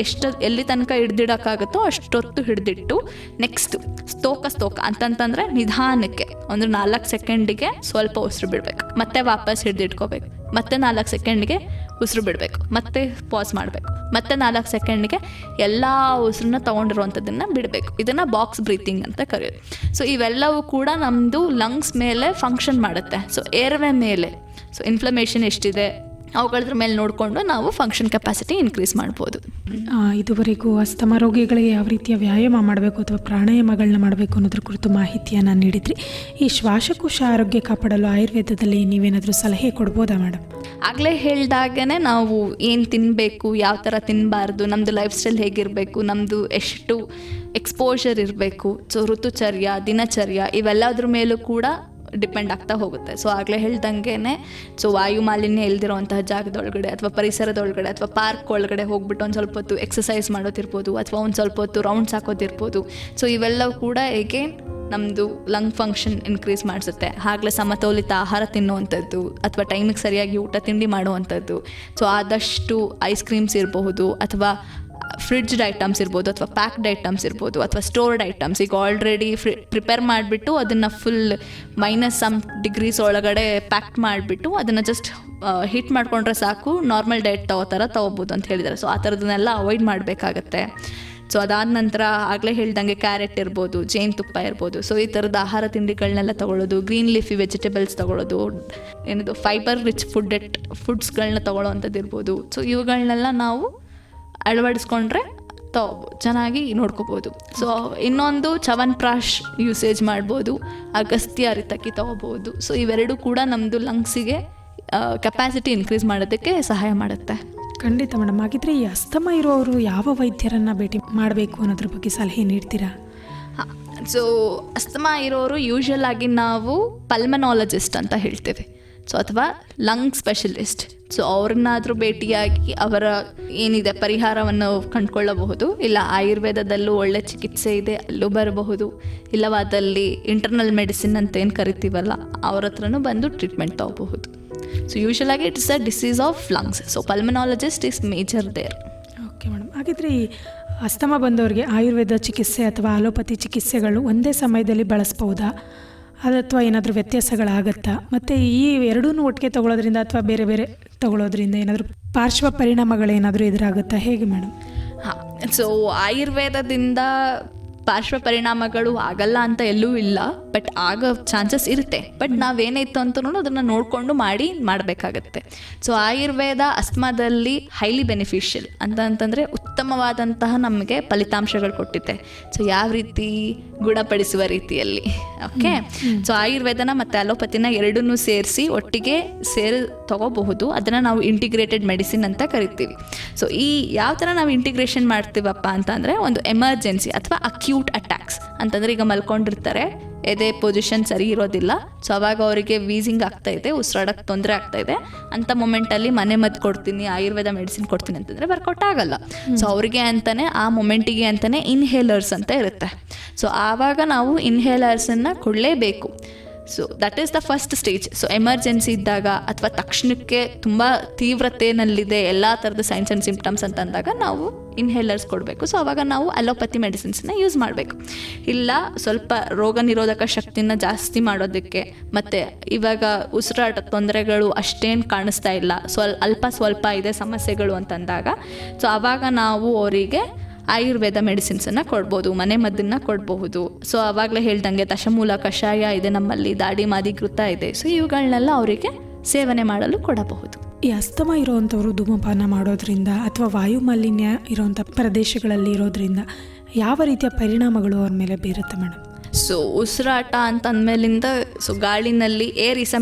ಎಲ್ಲಿ ತನಕ ಹಿಡ್ದಿಡೋಕ್ಕಾಗುತ್ತೋ ಅಷ್ಟೊತ್ತು ಹಿಡಿದಿಟ್ಟು ನೆಕ್ಸ್ಟ್ ಸ್ತೋಕ ಅಂತಂತಂದರೆ ನಿಧಾನಕ್ಕೆ ಒಂದು 4 ಸೆಕೆಂಡಿಗೆ ಸ್ವಲ್ಪ ಉಸಿರು ಬಿಡಬೇಕು, ಮತ್ತೆ ವಾಪಸ್ ಹಿಡಿದಿಟ್ಕೋಬೇಕು, ಮತ್ತೆ 4 ಸೆಕೆಂಡ್ಗೆ ಉಸಿರು ಬಿಡಬೇಕು, ಮತ್ತೆ ಪಾಸ್ ಮಾಡಬೇಕು, ಮತ್ತೆ 4 ಸೆಕೆಂಡ್ಗೆ ಎಲ್ಲ ಉಸಿರನ್ನ ತೊಗೊಂಡಿರುವಂಥದ್ದನ್ನು ಬಿಡಬೇಕು. ಇದನ್ನು ಬಾಕ್ಸ್ ಬ್ರೀತಿಂಗ್ ಅಂತ ಕರೆಯೋದು. ಸೊ ಇವೆಲ್ಲವೂ ಕೂಡ ನಮ್ಮದು ಲಂಗ್ಸ್ ಮೇಲೆ ಫಂಕ್ಷನ್ ಮಾಡುತ್ತೆ. ಸೊ ಏರ್ವೆ ಮೇಲೆ ಸೊ ಇನ್ಫ್ಲಮೇಷನ್ ಎಷ್ಟಿದೆ ಅವುಗಳದ್ರ ಮೇಲೆ ನೋಡಿಕೊಂಡು ನಾವು ಫಂಕ್ಷನ್ ಕೆಪಾಸಿಟಿ ಇನ್ಕ್ರೀಸ್ ಮಾಡ್ಬೋದು. ಇದುವರೆಗೂ ಅಸ್ತಮಾ ರೋಗಿಗಳಿಗೆ ಯಾವ ರೀತಿಯ ವ್ಯಾಯಾಮ ಮಾಡಬೇಕು ಅಥವಾ ಪ್ರಾಣಾಯಾಮಗಳನ್ನ ಮಾಡಬೇಕು ಅನ್ನೋದ್ರ ಕುರಿತು ಮಾಹಿತಿಯನ್ನು ನೀಡಿದ್ರಿ. ಈ ಶ್ವಾಸಕೋಶ ಆರೋಗ್ಯ ಕಾಪಾಡಲು ಆಯುರ್ವೇದದಲ್ಲಿ ನೀವೇನಾದರೂ ಸಲಹೆ ಕೊಡ್ಬೋದಾ ಮೇಡಮ್? ಆಗಲೇ ಹೇಳಿದಾಗೇ ನಾವು ಏನು ತಿನ್ನಬೇಕು, ಯಾವ ಥರ ತಿನ್ನಬಾರ್ದು, ನಮ್ಮದು ಲೈಫ್ ಸ್ಟೈಲ್ ಹೇಗಿರಬೇಕು, ನಮ್ಮದು ಎಷ್ಟು ಎಕ್ಸ್ಪೋಜರ್ ಇರಬೇಕು, ಸೊ ಋತುಚರ್ಯ, ದಿನಚರ್ಯ ಇವೆಲ್ಲದ್ರ ಮೇಲೂ ಕೂಡ ಡಿಪೆಂಡ್ ಆಗ್ತಾ ಹೋಗುತ್ತೆ. ಸೊ ಆಗಲೇ ಹೇಳ್ದಂಗೆ ಸೊ ವಾಯು ಮಾಲಿನ್ಯ ಇಲ್ದಿರೋಂತಹ ಜಾಗದೊಳಗಡೆ ಅಥವಾ ಪರಿಸರದೊಳಗಡೆ ಅಥವಾ ಪಾರ್ಕ್ ಒಳಗಡೆ ಹೋಗ್ಬಿಟ್ಟು ಒಂದು ಸ್ವಲ್ಪ ಹೊತ್ತು ಎಕ್ಸಸೈಸ್ ಮಾಡೋದಿರ್ಬೋದು ಅಥವಾ ಒಂದು ಸ್ವಲ್ಪ ಹೊತ್ತು ರೌಂಡ್ಸ್ ಹಾಕೋದಿರ್ಬೋದು. ಸೊ ಇವೆಲ್ಲವೂ ಕೂಡ ಏಗೇನ್ ನಮ್ಮದು ಲಂಗ್ ಫಂಕ್ಷನ್ ಇನ್ಕ್ರೀಸ್ ಮಾಡಿಸುತ್ತೆ. ಆಗಲೇ ಸಮತೋಲಿತ ಆಹಾರ ತಿನ್ನುವಂಥದ್ದು ಅಥವಾ ಟೈಮಿಗೆ ಸರಿಯಾಗಿ ಊಟ ತಿಂಡಿ ಮಾಡುವಂಥದ್ದು. ಸೊ ಆದಷ್ಟು ಐಸ್ ಕ್ರೀಮ್ಸ್ ಇರಬಹುದು ಅಥವಾ ಫ್ರಿಡ್ಜ್ಡ್ ಐಟಮ್ಸ್ ಇರ್ಬೋದು ಅಥವಾ ಪ್ಯಾಕ್ಡ್ ಐಟಮ್ಸ್ ಇರ್ಬೋದು ಅಥವಾ ಸ್ಟೋರ್ಡ್ ಐಟಮ್ಸ್. ಈಗ ಆಲ್ರೆಡಿ ಪ್ರಿಪೇರ್ ಮಾಡಿಬಿಟ್ಟು ಅದನ್ನು ಫುಲ್ -some degrees ಒಳಗಡೆ ಪ್ಯಾಕ್ ಮಾಡಿಬಿಟ್ಟು ಅದನ್ನು ಜಸ್ಟ್ ಹೀಟ್ ಮಾಡಿಕೊಂಡ್ರೆ ಸಾಕು, ನಾರ್ಮಲ್ ಡಯಟ್ ತೊಗೋಬೋದು ಅಂತ ಹೇಳಿದ್ದಾರೆ. ಸೊ ಆ ಥರದನ್ನೆಲ್ಲ ಅವಾಯ್ಡ್ ಮಾಡಬೇಕಾಗತ್ತೆ. ಸೊ ಅದಾದ ನಂತರ ಆಗಲೇ ಹೇಳ್ದಂಗೆ ಕ್ಯಾರೆಟ್ ಇರ್ಬೋದು, ಜೇನುತುಪ್ಪ ಇರ್ಬೋದು. ಸೊ ಈ ಥರದ ಆಹಾರ ತಿಂಡಿಗಳನ್ನೆಲ್ಲ ತೊಗೊಳ್ಳೋದು, ಗ್ರೀನ್ ಲೀಫಿ ವೆಜಿಟೇಬಲ್ಸ್ ತೊಗೊಳ್ಳೋದು, ಏನದು ಫೈಬರ್ ರಿಚ್ ಫುಡ್ಸ್ಗಳನ್ನ ತೊಗೊಳ್ಳೋವಂಥದ್ದು ಇರ್ಬೋದು. ಸೊ ಇವುಗಳನ್ನೆಲ್ಲ ನಾವು ಅಳವಡಿಸ್ಕೊಂಡ್ರೆ ಚೆನ್ನಾಗಿ ನೋಡ್ಕೋಬೋದು. ಸೊ ಇನ್ನೊಂದು ಚ್ಯವನ್ಪ್ರಾಶ್ ಯೂಸೇಜ್ ಮಾಡ್ಬೋದು, ಅಗಸ್ತ್ಯ ಅರಿತಕ್ಕಿ ತೊಗೋಬೋದು. ಸೊ ಇವೆರಡೂ ಕೂಡ ನಮ್ಮದು ಲಂಗ್ಸಿಗೆ ಕೆಪಾಸಿಟಿ ಇನ್ಕ್ರೀಸ್ ಮಾಡೋದಕ್ಕೆ ಸಹಾಯ ಮಾಡುತ್ತೆ. ಖಂಡಿತ ಮೇಡಮ್. ಹಾಗಿದ್ರೆ ಈ ಅಸ್ತಮಾ ಇರೋರು ಯಾವ ವೈದ್ಯರನ್ನು ಭೇಟಿ ಮಾಡಬೇಕು ಅನ್ನೋದ್ರ ಬಗ್ಗೆ ಸಲಹೆ ನೀಡ್ತೀರಾ? ಸೊ ಅಸ್ತಮಾ ಇರೋರು ಯೂಶುವಲ್ ಆಗಿ ನಾವು ಪಲ್ಮನಾಲಜಿಸ್ಟ್ ಅಂತ ಹೇಳ್ತೇವೆ, ಸೊ ಅಥವಾ ಲಂಗ್ ಸ್ಪೆಷಲಿಸ್ಟ್. ಸೊ ಅವ್ರನ್ನಾದರೂ ಭೇಟಿಯಾಗಿ ಅವರ ಏನಿದೆ ಪರಿಹಾರವನ್ನು ಕಂಡುಕೊಳ್ಳಬಹುದು. ಇಲ್ಲ ಆಯುರ್ವೇದದಲ್ಲೂ ಒಳ್ಳೆ ಚಿಕಿತ್ಸೆ ಇದೆ, ಅಲ್ಲೂ ಬರಬಹುದು. ಇಲ್ಲವಾದಲ್ಲಿ ಇಂಟರ್ನಲ್ ಮೆಡಿಸಿನ್ ಅಂತ ಏನು ಕರಿತೀವಲ್ಲ ಅವ್ರ ಹತ್ರನೂ ಬಂದು ಟ್ರೀಟ್ಮೆಂಟ್ ತೊಗೋಬಹುದು. ಸೊ ಯೂಶುವಲ್ ಆಗಿ it's a disease of lungs. So pulmonologist is major there. Okay madam. ಹಾಗಿದ್ರೆ ಈ ಅಸ್ತಮಾ ಬಂದವರಿಗೆ ಆಯುರ್ವೇದ ಚಿಕಿತ್ಸೆ ಅಥವಾ ಅಲೋಪತಿ ಚಿಕಿತ್ಸೆಗಳು ಒಂದೇ ಸಮಯದಲ್ಲಿ ಬಳಸ್ಬೋದಾ, ಅಥವಾ ಏನಾದರೂ ವ್ಯತ್ಯಾಸಗಳಾಗತ್ತಾ? ಮತ್ತು ಈ ಎರಡೂ ಒಟ್ಟಿಗೆ ತೊಗೊಳೋದ್ರಿಂದ ಅಥವಾ ಬೇರೆ ಬೇರೆ ತೊಗೊಳೋದ್ರಿಂದ ಏನಾದರೂ ಪಾರ್ಶ್ವ ಪರಿಣಾಮಗಳೇನಾದರೂ ಎದುರಾಗುತ್ತಾ, ಹೇಗೆ ಮೇಡಮ್? ಹಾಂ, ಸೊ ಆಯುರ್ವೇದದಿಂದ ಪಾರ್ಶ್ವ ಪರಿಣಾಮಗಳು ಆಗಲ್ಲ ಅಂತ ಎಲ್ಲೂ ಇಲ್ಲ, ಬಟ್ ಆಗೋ ಚಾನ್ಸಸ್ ಇರುತ್ತೆ. ಬಟ್ ನಾವೇನಾಯ್ತು ಅಂತನೂ ಅದನ್ನು ನೋಡಿಕೊಂಡು ಮಾಡಬೇಕಾಗತ್ತೆ. ಸೊ ಆಯುರ್ವೇದ ಅಸ್ತಮಾದಲ್ಲಿ ಹೈಲಿ ಬೆನಿಫಿಷಿಯಲ್ ಅಂತಂದರೆ ಉತ್ತಮವಾದಂತಹ ನಮಗೆ ಫಲಿತಾಂಶಗಳು ಕೊಟ್ಟಿದೆ. ಸೊ ಯಾವ ರೀತಿ ಗುಣಪಡಿಸುವ ರೀತಿಯಲ್ಲಿ. ಓಕೆ, ಸೊ ಆಯುರ್ವೇದನ ಮತ್ತು ಅಲೋಪತಿನ ಎರಡನ್ನೂ ಸೇರಿಸಿ ಒಟ್ಟಿಗೆ ತಗೋಬಹುದು. ಅದನ್ನು ನಾವು ಇಂಟಿಗ್ರೇಟೆಡ್ ಮೆಡಿಸಿನ್ ಅಂತ ಕರಿತೀವಿ. ಸೊ ಈ ಯಾವ ಥರ ನಾವು ಇಂಟಿಗ್ರೇಷನ್ ಮಾಡ್ತೀವಪ್ಪ ಅಂತಂದರೆ, ಒಂದು ಎಮರ್ಜೆನ್ಸಿ ಅಥವಾ ಅಕ್ಯೂಟ್ ಅಟ್ಯಾಕ್ಸ್ ಅಂತಂದರೆ, ಈಗ ಮಲ್ಕೊಂಡಿರ್ತಾರೆ, ಎದೆ ಪೊಸಿಷನ್ ಸರಿ ಇರೋದಿಲ್ಲ, ಸೊ ಅವಾಗ ಅವರಿಗೆ ವೀಸಿಂಗ್ ಆಗ್ತಾ ಇದೆ, ಉಸಿರಾಡೋಕ್ಕೆ ತೊಂದರೆ ಆಗ್ತಾ ಇದೆ ಅಂಥ ಮೊಮೆಂಟಲ್ಲಿ ಮನೆ ಮದ್ದು ಕೊಡ್ತೀನಿ, ಆಯುರ್ವೇದ ಮೆಡಿಸಿನ್ ಕೊಡ್ತೀನಿ ಅಂತಂದರೆ ವರ್ಕೌಟ್ ಆಗಲ್ಲ. ಸೊ ಅವರಿಗೆ ಅಂತಲೇ ಆ ಮೊಮೆಂಟಿಗೆ ಅಂತಲೇ ಇನ್ಹೇಲರ್ಸ್ ಅಂತ ಇರುತ್ತೆ. ಸೊ ಆವಾಗ ನಾವು ಇನ್ಹೇಲರ್ಸನ್ನು ಕೊಡಲೇಬೇಕು. So that is the first stage. So emergency ಇದ್ದಾಗ ಅಥವಾ ತಕ್ಷಣಕ್ಕೆ ತುಂಬ ತೀವ್ರತೆಯಲ್ಲಿದೆ ಎಲ್ಲ ಥರದ ಸೈನ್ಸ್ ಆ್ಯಂಡ್ ಸಿಂಪ್ಟಮ್ಸ್ ಅಂತ ಅಂದಾಗ ನಾವು ಇನ್ಹೇಲರ್ಸ್ ಕೊಡಬೇಕು. ಸೊ ಆವಾಗ ನಾವು ಅಲೋಪತಿ ಮೆಡಿಸಿನ್ಸ್ನ ಯೂಸ್ ಮಾಡಬೇಕು. ಇಲ್ಲ ಸ್ವಲ್ಪ ರೋಗ ನಿರೋಧಕ ಶಕ್ತಿನ ಜಾಸ್ತಿ ಮಾಡೋದಕ್ಕೆ, ಮತ್ತು ಇವಾಗ ಉಸಿರಾಟ ತೊಂದರೆಗಳು ಅಷ್ಟೇನು ಕಾಣಿಸ್ತಾ ಇಲ್ಲ, ಸ್ವಲ್ಪ ಇದೆ ಸಮಸ್ಯೆಗಳು ಅಂತಂದಾಗ, ಸೊ ಆವಾಗ ನಾವು ಅವರಿಗೆ ಆಯುರ್ವೇದ ಮೆಡಿಸಿನ್ಸನ್ನು ಕೊಡ್ಬೋದು, ಮನೆ ಮದ್ದನ್ನು ಕೊಡಬಹುದು. ಸೊ ಆವಾಗಲೇ ಹೇಳ್ದಂಗೆ ದಶಮೂಲ ಕಷಾಯ ಇದೆ ನಮ್ಮಲ್ಲಿ, ದಾಡಿ ಮಾದಿ ಘೃತ ಇದೆ. ಸೊ ಇವುಗಳನ್ನೆಲ್ಲ ಅವರಿಗೆ ಸೇವನೆ ಮಾಡಲು ಕೊಡಬಹುದು. ಈ ಅಸ್ತಮ ಇರೋವಂಥವ್ರು ಧೂಮಪಾನ ಮಾಡೋದ್ರಿಂದ ಅಥವಾ ವಾಯುಮಾಲಿನ್ಯ ಇರೋವಂಥ ಪ್ರದೇಶಗಳಲ್ಲಿ ಇರೋದ್ರಿಂದ ಯಾವ ರೀತಿಯ ಪರಿಣಾಮಗಳು ಅವ್ರ ಮೇಲೆ ಬೀರುತ್ತೆ ಮೇಡಮ್? ಸೊ ಉಸಿರಾಟ ಅಂತ ಅಂದಮೇಲಿಂದ ಸೊ ಗಾಳಿನಲ್ಲಿ air is a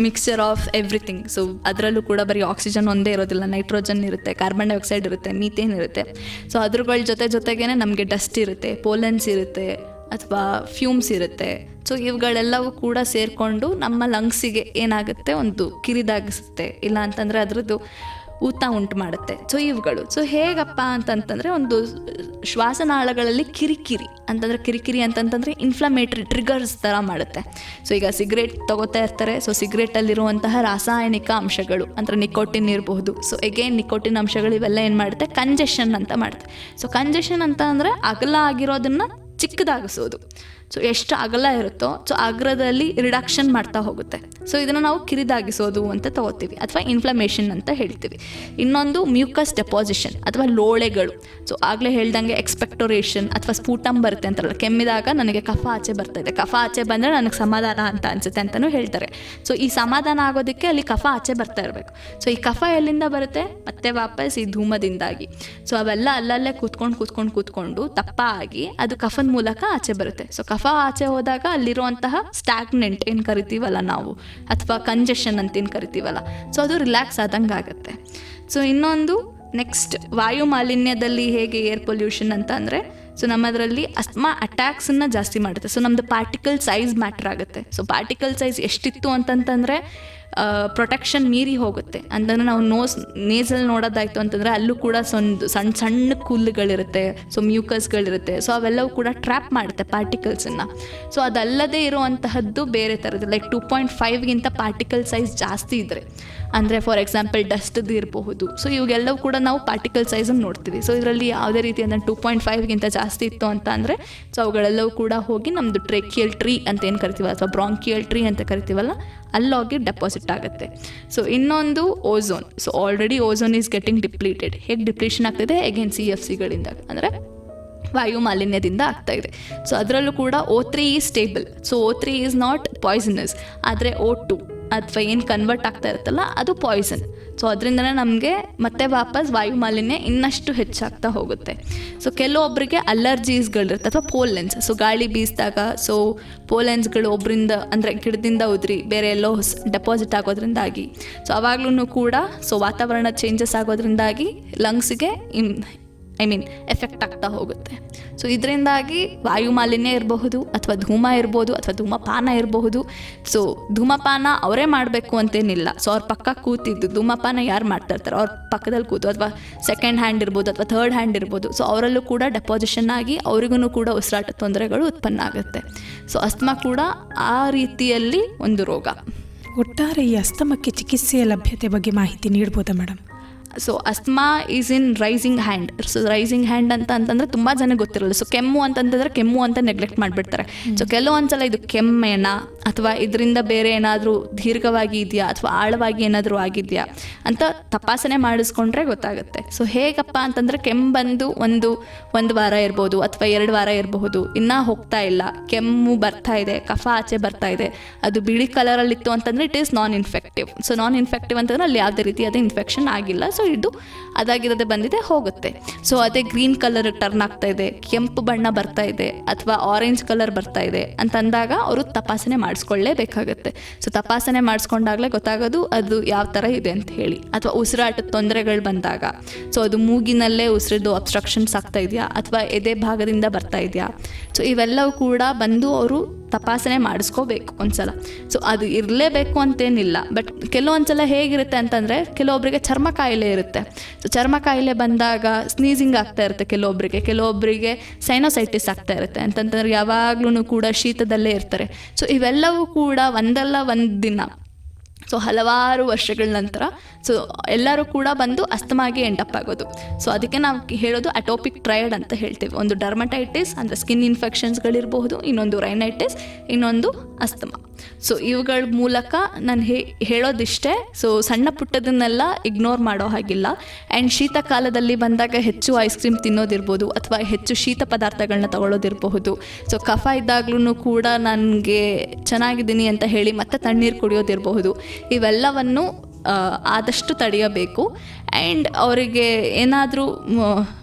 mixture of everything. So ಅದರಲ್ಲೂ ಕೂಡ ಬರೀ ಆಕ್ಸಿಜನ್ ಒಂದೇ ಇರೋದಿಲ್ಲ, ನೈಟ್ರೋಜನ್ ಇರುತ್ತೆ, ಕಾರ್ಬನ್ ಡೈಆಕ್ಸೈಡ್ ಇರುತ್ತೆ, ಮೀಥೇನ್ ಇರುತ್ತೆ. ಸೊ ಅದ್ರಗಳ ಜೊತೆಗೇನೆ ನಮಗೆ ಡಸ್ಟ್ ಇರುತ್ತೆ, ಪೋಲೆನ್ಸ್ ಇರುತ್ತೆ ಅಥವಾ ಫ್ಯೂಮ್ಸ್ ಇರುತ್ತೆ. ಸೊ ಇವುಗಳೆಲ್ಲವೂ ಕೂಡ ಸೇರಿಕೊಂಡು ನಮ್ಮ ಲಂಗ್ಸಿಗೆ ಏನಾಗುತ್ತೆ, ಒಂದು ಕಿರಿದಾಗಿಸುತ್ತೆ, ಇಲ್ಲ ಅಂತಂದರೆ ಅದರದ್ದು ಊತ ಉಂಟು ಮಾಡುತ್ತೆ. ಸೊ ಇವುಗಳು ಹೇಗಪ್ಪ ಅಂತಂತಂದರೆ ಒಂದು ಶ್ವಾಸನಾಳಗಳಲ್ಲಿ ಕಿರಿಕಿರಿ ಅಂತಂತಂದರೆ ಇನ್ಫ್ಲಮೇಟ್ರಿ ಟ್ರಿಗರ್ಸ್ ಥರ ಮಾಡುತ್ತೆ. ಸೊ ಈಗ ಸಿಗರೇಟ್ ತಗೋತಾ ಇರ್ತಾರೆ. ಸೊ ಸಿಗರೇಟಲ್ಲಿರುವಂತಹ ರಾಸಾಯನಿಕ ಅಂಶಗಳು ಅಂದರೆ ನಿಕೋಟಿನ್ ಇರಬಹುದು. ಸೊ ಎಗೇನ್ ನಿಕೋಟಿನ್ ಅಂಶಗಳು ಇವೆಲ್ಲ ಏನು ಮಾಡುತ್ತೆ, ಕಂಜೆಷನ್ ಅಂತ ಮಾಡುತ್ತೆ. ಸೊ ಕಂಜೆಷನ್ ಅಂತ ಅಂದರೆ ಅಗಲ ಆಗಿರೋದನ್ನು ಚಿಕ್ಕದಾಗಿಸೋದು. ಸೊ ಎಷ್ಟು ಅಗಲ ಇರುತ್ತೋ ಸೊ ಅಗ್ರದಲ್ಲಿ ರಿಡಕ್ಷನ್ ಮಾಡ್ತಾ ಹೋಗುತ್ತೆ. ಸೊ ಇದನ್ನು ನಾವು ಕಿರಿದಾಗಿಸೋದು ಅಂತ ತಗೋತೀವಿ ಅಥವಾ ಇನ್ಫ್ಲಮೇಷನ್ ಅಂತ ಹೇಳ್ತೀವಿ. ಇನ್ನೊಂದು ಮ್ಯೂಕಸ್ ಡೆಪಾಸಿಷನ್ ಅಥವಾ ಲೋಳೆಗಳು. ಸೊ ಆಗಲೇ ಹೇಳ್ದಂಗೆ ಎಕ್ಸ್ಪೆಕ್ಟೋರೇಷನ್ ಅಥವಾ ಸ್ಫೂಟಮ್ ಬರುತ್ತೆ ಅಂತಾರಲ್ಲ, ಕೆಮ್ಮಿದಾಗ ನನಗೆ ಕಫ ಆಚೆ ಬರ್ತಾಯಿದೆ, ಕಫ ಆಚೆ ಬಂದರೆ ನನಗೆ ಸಮಾಧಾನ ಅಂತ ಅನಿಸುತ್ತೆ ಅಂತಲೂ ಹೇಳ್ತಾರೆ. ಸೊ ಈ ಸಮಾಧಾನ ಆಗೋದಕ್ಕೆ ಅಲ್ಲಿ ಕಫ ಆಚೆ ಬರ್ತಾ ಇರಬೇಕು. ಸೊ ಈ ಕಫ ಎಲ್ಲಿಂದ ಬರುತ್ತೆ, ಮತ್ತೆ ವಾಪಸ್ ಈ ಧೂಮದಿಂದಾಗಿ. ಸೊ ಅವೆಲ್ಲ ಅಲ್ಲಲ್ಲೇ ಕೂತ್ಕೊಂಡು ದಪ್ಪ ಆಗಿ ಅದು ಕಫದ ಮೂಲಕ ಆಚೆ ಬರುತ್ತೆ. ಸೊ ಕಫ ಆಚೆ ಹೋದಾಗ ಅಲ್ಲಿರುವಂತಹ ಸ್ಟ್ಯಾಗ್ನೆಂಟ್ ಏನು ಕರಿತೀವಲ್ಲ ನಾವು, ಅಥವಾ ಕಂಜೆಷನ್ ಅಂತ ಏನು ಕರಿತೀವಲ್ಲ, ಸೊ ಅದು ರಿಲ್ಯಾಕ್ಸ್ ಆದಂಗೆ ಆಗುತ್ತೆ. ಸೊ ಇನ್ನೊಂದು ನೆಕ್ಸ್ಟ್ ವಾಯು ಮಾಲಿನ್ಯದಲ್ಲಿ ಹೇಗೆ ಏರ್ ಪೊಲ್ಯೂಷನ್ ಅಂತ ಅಂದರೆ, ಸೊ ನಮ್ಮದರಲ್ಲಿ ಅಸ್ತಮಾ ಅಟ್ಯಾಕ್ಸನ್ನು ಜಾಸ್ತಿ ಮಾಡುತ್ತೆ. ಸೊ ನಮ್ಮದು ಪಾರ್ಟಿಕಲ್ ಸೈಜ್ ಮ್ಯಾಟ್ರ್ ಆಗುತ್ತೆ. ಸೊ ಪಾರ್ಟಿಕಲ್ ಸೈಜ್ ಎಷ್ಟಿತ್ತು ಅಂತಂತಂದರೆ ಪ್ರೊಟೆಕ್ಷನ್ ಮೀರಿ ಹೋಗುತ್ತೆ. ಅಂತಂದರೆ ನಾವು ನೇಸಲ್ಲಿ ನೋಡೋದಾಯಿತು ಅಂತಂದರೆ ಅಲ್ಲೂ ಕೂಡ ಸಣ್ಣ ಕೂದಲುಗಳಿರುತ್ತೆ, ಸೊ ಮ್ಯೂಕಸ್ಗಳಿರುತ್ತೆ. ಸೊ ಅವೆಲ್ಲವೂ ಕೂಡ ಟ್ರ್ಯಾಪ್ ಮಾಡುತ್ತೆ ಪಾರ್ಟಿಕಲ್ಸನ್ನು. ಸೊ ಅದಲ್ಲದೆ ಇರುವಂತಹದ್ದು ಬೇರೆ ಥರದ್ದು, ಲೈಕ್ 2.5ಗಿಂತ ಪಾರ್ಟಿಕಲ್ ಸೈಜ್ ಜಾಸ್ತಿ ಇದ್ದರೆ, ಅಂದರೆ ಫಾರ್ ಎಕ್ಸಾಂಪಲ್ ಡಸ್ಟ್ದು ಇರಬಹುದು. ಸೊ ಇವಾಗೆಲ್ಲವೂ ಕೂಡ ನಾವು ಪಾರ್ಟಿಕಲ್ ಸೈಜನ್ನು ನೋಡ್ತೀವಿ. ಸೊ ಇದರಲ್ಲಿ ಯಾವುದೇ ರೀತಿ ಅಂದರೆ 2.5ಗಿಂತ ಜಾಸ್ತಿ ಇತ್ತು ಅಂತ ಅಂದರೆ ಸೊ ಅವುಗಳೆಲ್ಲವೂ ಕೂಡ ಹೋಗಿ ನಮ್ಮದು ಟ್ರೇಕಿಯಲ್ ಟ್ರೀ ಅಂತ ಏನು ಕರಿತೀವಲ್ಲ ಅಥವಾ ಬ್ರಾಂಕಿಯಲ್ ಟ್ರೀ ಅಂತ ಕರಿತೀವಲ್ಲ, ಅಲ್ಲೋಗಿ ಡೆಪಾಸಿಟ್ ಆಗುತ್ತೆ. ಸೊ ಇನ್ನೊಂದು ozone. So already ozone is getting depleted. ಹೇಗೆ ಡಿಪ್ಲೀಷನ್ ಆಗ್ತಿದೆ, ಅಗೇನ್ CFCಗಳಿಂದ ಅಂದರೆ ವಾಯು ಮಾಲಿನ್ಯದಿಂದ ಆಗ್ತಾ ಇದೆ. ಸೊ ಅದರಲ್ಲೂ ಕೂಡ O3 is stable. So O3 is not poisonous, ಆದರೆ O2 ಅಥವಾ ಏನು ಕನ್ವರ್ಟ್ ಆಗ್ತಾ ಇರುತ್ತಲ್ಲ ಅದು ಪಾಯ್ಸನ್. ಸೊ ಅದರಿಂದನೇ ನಮಗೆ ಮತ್ತೆ ವಾಪಸ್ ವಾಯು ಮಾಲಿನ್ಯ ಇನ್ನಷ್ಟು ಹೆಚ್ಚಾಗ್ತಾ ಹೋಗುತ್ತೆ. ಸೊ ಕೆಲವೊಬ್ಬರಿಗೆ ಅಲರ್ಜೀಸ್ಗಳಿರುತ್ತೆ ಅಥವಾ ಪೋಲೆನ್ಸ್. ಸೊ ಗಾಳಿ ಬೀಸಿದಾಗ ಸೊ ಪೋಲೆನ್ಸ್ಗಳು ಒಬ್ಬರಿಂದ ಅಂದರೆ ಗಿಡದಿಂದ ಉದುರಿ ಬೇರೆ ಎಲ್ಲೋ ಡೆಪಾಸಿಟ್ ಆಗೋದ್ರಿಂದಾಗಿ, ಸೊ ಆವಾಗ್ಲೂ ಕೂಡ ಸೊ ವಾತಾವರಣ ಚೇಂಜಸ್ ಆಗೋದ್ರಿಂದಾಗಿ ಲಂಗ್ಸಿಗೆ ಎಫೆಕ್ಟ್ ಆಗ್ತಾ ಹೋಗುತ್ತೆ. ಸೊ ಇದರಿಂದಾಗಿ ವಾಯು ಮಾಲಿನ್ಯ ಇರಬಹುದು ಅಥವಾ ಧೂಮ ಇರ್ಬೋದು ಅಥವಾ ಧೂಮಪಾನ ಇರಬಹುದು. ಸೊ ಧೂಮಪಾನ ಅವರೇ ಮಾಡಬೇಕು ಅಂತೇನಿಲ್ಲ. ಸೊ ಅವ್ರ ಪಕ್ಕ ಕೂತಿದ್ದು ಧೂಮಪಾನ ಯಾರು ಮಾಡ್ತಾ ಇರ್ತಾರೆ ಅವ್ರ ಪಕ್ಕದಲ್ಲಿ ಕೂತು, ಅಥವಾ ಸೆಕೆಂಡ್ ಹ್ಯಾಂಡ್ ಇರ್ಬೋದು ಅಥವಾ ಥರ್ಡ್ ಹ್ಯಾಂಡ್ ಇರ್ಬೋದು. ಸೊ ಅವರಲ್ಲೂ ಕೂಡ ಡೆಪಾಸಿಷನ್ ಆಗಿ ಅವರಿಗೂ ಕೂಡ ಉಸಿರಾಟ ತೊಂದರೆಗಳು ಉತ್ಪನ್ನ ಆಗುತ್ತೆ. ಸೊ ಅಸ್ತಮಾ ಕೂಡ ಆ ರೀತಿಯಲ್ಲಿ ಒಂದು ರೋಗ. ಒಟ್ಟಾರೆ ಈ ಅಸ್ತಮಕ್ಕೆ ಚಿಕಿತ್ಸೆಯ ಲಭ್ಯತೆ ಬಗ್ಗೆ ಮಾಹಿತಿ ನೀಡ್ಬೋದಾ madam? So asthma is in rising hand. So rising hand ಅಂತಂದರೆ ತುಂಬ ಜನ ಗೊತ್ತಿರಲ್ಲ. ಸೊ ಕೆಮ್ಮು ಅಂತಂತಂದರೆ ಕೆಮ್ಮು ಅಂತ ನೆಗ್ಲೆಕ್ಟ್ ಮಾಡಿಬಿಡ್ತಾರೆ. ಸೊ ಕೆಲವೊಂದ್ಸಲ ಇದು ಕೆಮ್ಮೇನ ಅಥವಾ ಇದರಿಂದ ಬೇರೆ ಏನಾದರೂ ದೀರ್ಘವಾಗಿ ಇದೆಯಾ ಅಥವಾ ಆಳವಾಗಿ ಏನಾದರೂ ಆಗಿದೆಯಾ ಅಂತ ತಪಾಸಣೆ ಮಾಡಿಸ್ಕೊಂಡ್ರೆ ಗೊತ್ತಾಗುತ್ತೆ. ಸೊ ಹೇಗಪ್ಪ ಅಂತಂದರೆ ಕೆಮ್ಮು ಬಂದು ಒಂದು ವಾರ ಇರ್ಬೋದು ಅಥವಾ 2 ವಾರ ಇರಬಹುದು, ಇನ್ನೂ ಹೋಗ್ತಾ ಇಲ್ಲ, ಕೆಮ್ಮು ಬರ್ತಾ ಇದೆ, ಕಫ ಆಚೆ ಬರ್ತಾ ಇದೆ, ಅದು ಬಿಳಿ ಕಲರಲ್ಲಿತ್ತು ಅಂತಂದರೆ it is non infective. So non infective ಅಂತಂದರೆ ಅಲ್ಲಿ ಯಾವುದೇ ರೀತಿಯಾದ ಇನ್ಫೆಕ್ಷನ್ ಆಗಿಲ್ಲ. ಸೊ ಇದು ಅದಾಗಿರೋದೇ ಬಂದಿದೆ ಹೋಗುತ್ತೆ. ಸೊ ಅದೇ ಗ್ರೀನ್ ಕಲರ್ ಟರ್ನ್ ಆಗ್ತಾ ಇದೆ, ಕೆಂಪು ಬಣ್ಣ ಬರ್ತಾ ಇದೆ ಅಥವಾ ಆರೆಂಜ್ ಕಲರ್ ಬರ್ತಾ ಇದೆ ಅಂತಂದಾಗ ಅವರು ತಪಾಸಣೆ ಮಾಡಿಸ್ಕೊಳ್ಳೇಬೇಕಾಗತ್ತೆ. ಸೊ ತಪಾಸಣೆ ಮಾಡಿಸ್ಕೊಂಡಾಗಲೇ ಗೊತ್ತಾಗೋದು ಅದು ಯಾವ ಥರ ಇದೆ ಅಂತ ಹೇಳಿ. ಅಥವಾ ಉಸಿರಾಟದ ತೊಂದರೆಗಳು ಬಂದಾಗ ಸೊ ಅದು ಮೂಗಿನಲ್ಲೇ ಉಸಿರಿದ್ದು ಅಬ್ಸ್ಟ್ರಕ್ಷನ್ಸ್ ಆಗ್ತಾ ಇದೆಯಾ ಅಥವಾ ಎದೆ ಭಾಗದಿಂದ ಬರ್ತಾ ಇದೆಯಾ, ಸೊ ಇವೆಲ್ಲವೂ ಕೂಡ ಬಂದು ಅವರು ತಪಾಸಣೆ ಮಾಡಿಸ್ಕೋಬೇಕು ಒಂದ್ಸಲ. ಸೊ ಅದು ಇರಲೇಬೇಕು ಅಂತೇನಿಲ್ಲ. ಬಟ್ ಕೆಲವೊಂದ್ಸಲ ಹೇಗಿರುತ್ತೆ ಅಂತಂದರೆ ಕೆಲವೊಬ್ಬರಿಗೆ ಚರ್ಮ ಕಾಯಿಲೆ ಇರುತ್ತೆ. ಸೊ ಚರ್ಮ ಕಾಯಿಲೆ ಬಂದಾಗ ಸ್ನೀಸಿಂಗ್ ಆಗ್ತಾ ಇರುತ್ತೆ ಕೆಲವೊಬ್ಬರಿಗೆ ಸೈನೋಸೈಟಿಸ್ ಆಗ್ತಾ ಇರುತ್ತೆ ಅಂತಂದ್ರೆ ಯಾವಾಗ್ಲೂ ಕೂಡ ಶೀತದಲ್ಲೇ ಇರ್ತಾರೆ. ಸೊ ಇವೆಲ್ಲವೂ ಕೂಡ ಒಂದಲ್ಲ ಒಂದು ದಿನ ಸೊ ಹಲವಾರು ವರ್ಷಗಳ ನಂತರ ಸೊ ಎಲ್ಲರೂ ಕೂಡ ಬಂದು ಅಸ್ತಮಾಗೆ ಎಂಡಪ್ ಆಗೋದು. ಸೊ ಅದಕ್ಕೆ ನಾವು ಹೇಳೋದು ಅಟೋಪಿಕ್ ಟ್ರಯಡ್ ಅಂತ ಹೇಳ್ತೀವಿ. ಒಂದು ಡರ್ಮಟೈಟಿಸ್ ಅಂದರೆ ಸ್ಕಿನ್ ಇನ್ಫೆಕ್ಷನ್ಸ್ಗಳಿರಬಹುದು, ಇನ್ನೊಂದು ರೈನೈಟಿಸ್, ಇನ್ನೊಂದು ಅಸ್ತಮಾ. ಸೊ ಇವುಗಳ ಮೂಲಕ ನಾನು ಹೇಳೋದಿಷ್ಟೇ. ಸೊ ಸಣ್ಣ ಪುಟ್ಟದನ್ನೆಲ್ಲ ಇಗ್ನೋರ್ ಮಾಡೋ ಹಾಗಿಲ್ಲ. ಆ್ಯಂಡ್ ಶೀತ ಕಾಲದಲ್ಲಿ ಬಂದಾಗ ಹೆಚ್ಚು ಐಸ್ ಕ್ರೀಮ್ ತಿನ್ನೋದಿರ್ಬೋದು ಅಥವಾ ಹೆಚ್ಚು ಶೀತ ಪದಾರ್ಥಗಳನ್ನ ತಗೊಳ್ಳೋದಿರಬಹುದು. ಸೊ ಕಫ ಇದ್ದಾಗ್ಲೂ ಕೂಡ ನನಗೆ ಚೆನ್ನಾಗಿದ್ದೀನಿ ಅಂತ ಹೇಳಿ ಮತ್ತೆ ತಣ್ಣೀರು ಕುಡಿಯೋದಿರಬಹುದು. ಇವೆಲ್ಲವನ್ನು ಆದಷ್ಟು ತಡೆಯಬೇಕು. ಆ್ಯಂಡ್ ಅವರಿಗೆ ಏನಾದರೂ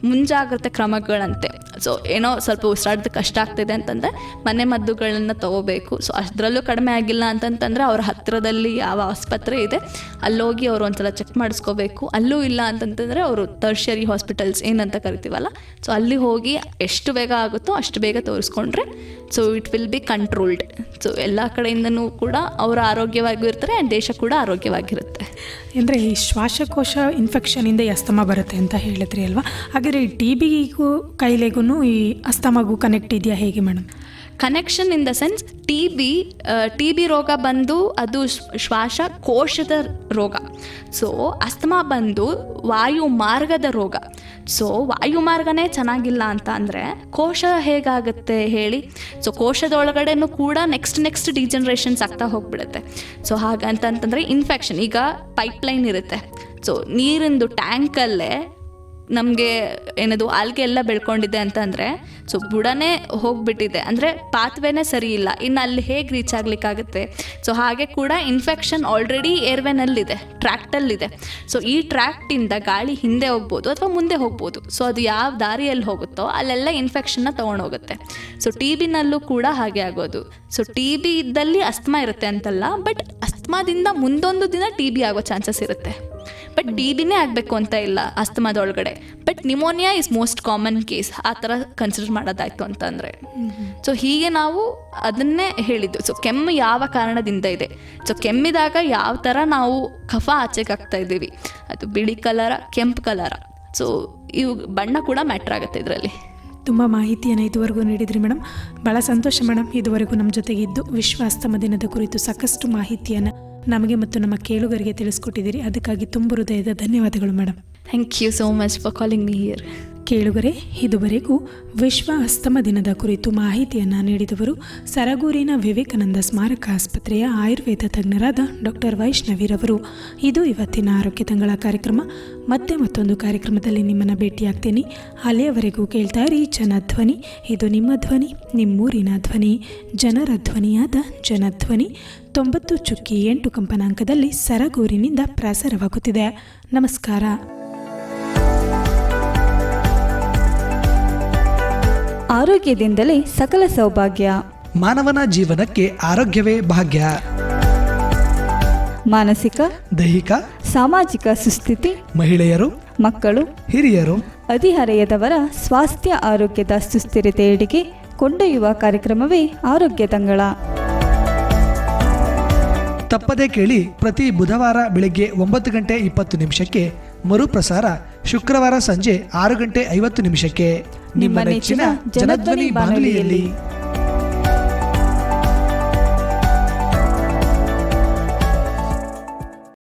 ಮುಂಜಾಗ್ರತೆ ಕ್ರಮಗಳಂತೆ, ಸೊ ಏನೋ ಸ್ವಲ್ಪ ಉಸಿರಾಡೋದಕ್ಕೆ ಕಷ್ಟ ಆಗ್ತಿದೆ ಅಂತಂದರೆ ಮನೆ ಮದ್ದುಗಳನ್ನು ತಗೋಬೇಕು. ಸೊ ಅದರಲ್ಲೂ ಕಡಿಮೆ ಆಗಿಲ್ಲ ಅಂತಂತಂದರೆ ಅವ್ರ ಹತ್ತಿರದಲ್ಲಿ ಯಾವ ಆಸ್ಪತ್ರೆ ಇದೆ ಅಲ್ಲೋಗಿ ಅವರು ಒಂದ್ಸಲ ಚೆಕ್ ಮಾಡಿಸ್ಕೋಬೇಕು. ಅಲ್ಲೂ ಇಲ್ಲ ಅಂತಂತಂದರೆ ಅವರು ಟರ್ಷರಿ ಹಾಸ್ಪಿಟಲ್ಸ್ ಏನಂತ ಕರಿತೀವಲ್ಲ, ಸೊ ಅಲ್ಲಿ ಹೋಗಿ ಎಷ್ಟು ಬೇಗ ಆಗುತ್ತೋ ಅಷ್ಟು ಬೇಗ ತೋರಿಸ್ಕೊಂಡ್ರೆ so it will be controlled. So ಎಲ್ಲ ಕಡೆಯಿಂದನೂ ಕೂಡ ಅವರು ಆರೋಗ್ಯವಾಗಿಯೂ ಇರ್ತಾರೆ ಆ್ಯಂಡ್ ದೇಶ ಕೂಡ ಆರೋಗ್ಯವಾಗಿರುತ್ತೆ. ಅಂದರೆ ಈ ಶ್ವಾಸಕೋಶ ಇನ್ಫೆಕ್ಷನಿಂದ ಈ ಅಸ್ತಮ ಬರುತ್ತೆ ಅಂತ ಹೇಳಿದ್ರಿ ಅಲ್ವಾ? ಹಾಗಾದರೆ ಈ ಟಿ ಬಿಗೂ ಕಾಯಿಲೆಗೂ ಈ ಅಸ್ತಮಗೂ ಕನೆಕ್ಟ್ ಇದೆಯಾ, ಹೇಗೆ madam? Connection in the sense T B ರೋಗ ಬಂದು ಅದು ಶ್ವಾಸಕೋಶದ ರೋಗ. ಸೊ ಅಸ್ತಮಾ ಬಂದು ವಾಯು ಮಾರ್ಗದ ರೋಗ. ಸೊ ವಾಯು ಮಾರ್ಗನೇ ಚೆನ್ನಾಗಿಲ್ಲ ಅಂತ ಅಂದರೆ ಕೋಶ ಹೇಗಾಗುತ್ತೆ ಹೇಳಿ? ಸೊ ಕೋಶದೊಳಗಡೆನೂ ಕೂಡ ನೆಕ್ಸ್ಟ್ ಡಿಜನರೇಷನ್ಸ್ ಆಗ್ತಾ ಹೋಗ್ಬಿಡುತ್ತೆ. ಸೊ ಹಾಗಂತಂತಂದರೆ ಇನ್ಫೆಕ್ಷನ್, ಈಗ ಪೈಪ್ಲೈನ್ ಇರುತ್ತೆ. ಸೊ ನೀರಿಂದು ಟ್ಯಾಂಕಲ್ಲೇ ನಮಗೆ ಏನದು ಆಲ್ಗೆ ಎಲ್ಲ ಬೆಳ್ಕೊಂಡಿದೆ ಅಂತಂದರೆ ಸೊ ಬುಡನೇ ಹೋಗಿಬಿಟ್ಟಿದೆ ಅಂದರೆ ಪಾತ್ವೇನೇ ಸರಿ ಇಲ್ಲ, ಇನ್ನು ಅಲ್ಲಿ ಹೇಗೆ ರೀಚ್ ಆಗಲಿಕ್ಕಾಗುತ್ತೆ? ಸೊ ಹಾಗೆ ಕೂಡ ಇನ್ಫೆಕ್ಷನ್ ಆಲ್ರೆಡಿ ಏರ್ವೇನಲ್ಲಿದೆ, ಟ್ರ್ಯಾಕ್ಟಲ್ಲಿದೆ. ಸೊ ಈ ಟ್ರ್ಯಾಕ್ಟಿಂದ ಗಾಳಿ ಹಿಂದೆ ಹೋಗ್ಬೋದು ಅಥವಾ ಮುಂದೆ ಹೋಗ್ಬೋದು. ಸೊ ಅದು ಯಾವ ದಾರಿಯಲ್ಲಿ ಹೋಗುತ್ತೋ ಅಲ್ಲೆಲ್ಲ ಇನ್ಫೆಕ್ಷನ್ನ ತೊಗೊಂಡೋಗುತ್ತೆ. ಸೊ ಟಿ ಬಿನಲ್ಲೂ ಕೂಡ ಹಾಗೆ ಆಗೋದು. ಸೊ ಟಿ ಬಿ ಇದ್ದಲ್ಲಿ ಅಸ್ತಮಾ ಇರುತ್ತೆ ಅಂತಲ್ಲ, ಬಟ್ ಅಸ್ತಮಾದಿಂದ ಮುಂದೊಂದು ದಿನ ಟಿ ಬಿ ಆಗೋ ಚಾನ್ಸಸ್ ಇರುತ್ತೆ. ಬಟ್ ಟಿ ಬಿನೇ ಆಗಬೇಕು ಅಂತ ಇಲ್ಲ ಅಸ್ತಮಾದೊಳಗಡೆ. But pneumonia is most common case ಆ ಥರ ಕನ್ಸಿಡರ್ ಮಾಡೋದಾಯ್ತು ಅಂತಂದರೆ. ಸೊ ಹೀಗೆ ನಾವು ಅದನ್ನೇ ಹೇಳಿದ್ದು. ಸೊ ಕೆಮ್ಮು ಯಾವ ಕಾರಣದಿಂದ ಇದೆ, ಸೊ ಕೆಮ್ಮಿದಾಗ ಯಾವ ಥರ ನಾವು ಕಫ ಆಚೆಗೆ ಆಗ್ತಾ ಇದ್ದೀವಿ, ಅದು ಬಿಳಿ ಕಲರ ಕೆಂಪು ಕಲರ, ಸೊ ಇವು ಬಣ್ಣ ಕೂಡ ಮ್ಯಾಟ್ರ್ ಆಗುತ್ತೆ ಇದರಲ್ಲಿ. ತುಂಬ ಮಾಹಿತಿಯನ್ನು ಇದುವರೆಗೂ ನೀಡಿದ್ರಿ ಮೇಡಮ್. ಭಾಳ ಸಂತೋಷ ಮೇಡಮ್, ಇದುವರೆಗೂ ನಮ್ಮ ಜೊತೆಗೆ ಇದ್ದು ವಿಶ್ವ ಅಸ್ತಮ ದಿನದ ಕುರಿತು ಸಾಕಷ್ಟು ಮಾಹಿತಿಯನ್ನು ನಮಗೆ ಮತ್ತು ನಮ್ಮ ಕೇಳುಗರಿಗೆ ತಿಳಿಸ್ಕೊಟ್ಟಿದ್ದೀರಿ. ಅದಕ್ಕಾಗಿ ತುಂಬ ಹೃದಯದ ಧನ್ಯವಾದಗಳು madam. Thank you so much for calling me here. ಕೇಳುಗರೆ, ಇದುವರೆಗೂ ವಿಶ್ವ ಅಸ್ತಮ ದಿನದ ಕುರಿತು ಮಾಹಿತಿಯನ್ನು ನೀಡಿದವರು ಸರಗೂರಿನ ವಿವೇಕಾನಂದ ಸ್ಮಾರಕ ಆಸ್ಪತ್ರೆಯ ಆಯುರ್ವೇದ ತಜ್ಞರಾದ ಡಾಕ್ಟರ್ ವೈಷ್ಣವಿರವರು. ಇದು ಇವತ್ತಿನ ಆರೋಗ್ಯ ತಂಗಳ ಕಾರ್ಯಕ್ರಮ. ಮತ್ತೆ ಮತ್ತೊಂದು ಕಾರ್ಯಕ್ರಮದಲ್ಲಿ ನಿಮ್ಮನ್ನು ಭೇಟಿಯಾಗ್ತೀನಿ. ಅಲ್ಲಿಯವರೆಗೂ ಕೇಳ್ತಾ ಇರಿ ಜನಧ್ವನಿ. ಇದು ನಿಮ್ಮ ಧ್ವನಿ, ನಿಮ್ಮೂರಿನ ಧ್ವನಿ, ಜನರ ಧ್ವನಿಯಾದ ಜನಧ್ವನಿ 90.8 ಕಂಪನಾಂಕದಲ್ಲಿ ಸರಗೂರಿನಿಂದ ಪ್ರಸಾರವಾಗುತ್ತಿದೆ. ನಮಸ್ಕಾರ. ಆರೋಗ್ಯದಿಂದಲೇ ಸಕಲ ಸೌಭಾಗ್ಯ. ಮಾನವನ ಜೀವನಕ್ಕೆ ಆರೋಗ್ಯವೇ ಭಾಗ್ಯ. ಮಾನಸಿಕ, ದೈಹಿಕ, ಸಾಮಾಜಿಕ ಸುಸ್ಥಿತಿ, ಮಹಿಳೆಯರು, ಮಕ್ಕಳು, ಹಿರಿಯರು, ಹದಿಹರೆಯದವರ ಸ್ವಾಸ್ಥ್ಯ ಆರೋಗ್ಯದ ಸುಸ್ಥಿರತೆಯೆಡೆಗೆ ಕೊಂಡೊಯ್ಯುವ ಕಾರ್ಯಕ್ರಮವೇ ಆರೋಗ್ಯ ತಂಗಳ. ತಪ್ಪದೇ ಕೇಳಿ. ಪ್ರತಿ ಬುಧವಾರ ಬೆಳಗ್ಗೆ 9:20 ಮರುಪ್ರಸಾರ ಶುಕ್ರವಾರ ಸಂಜೆ 6:50 ನಿಮ್ಮ ನೆಚ್ಚಿನ ಜನಧ್ವನಿ ಬಾನುಲಿಯಲ್ಲಿ.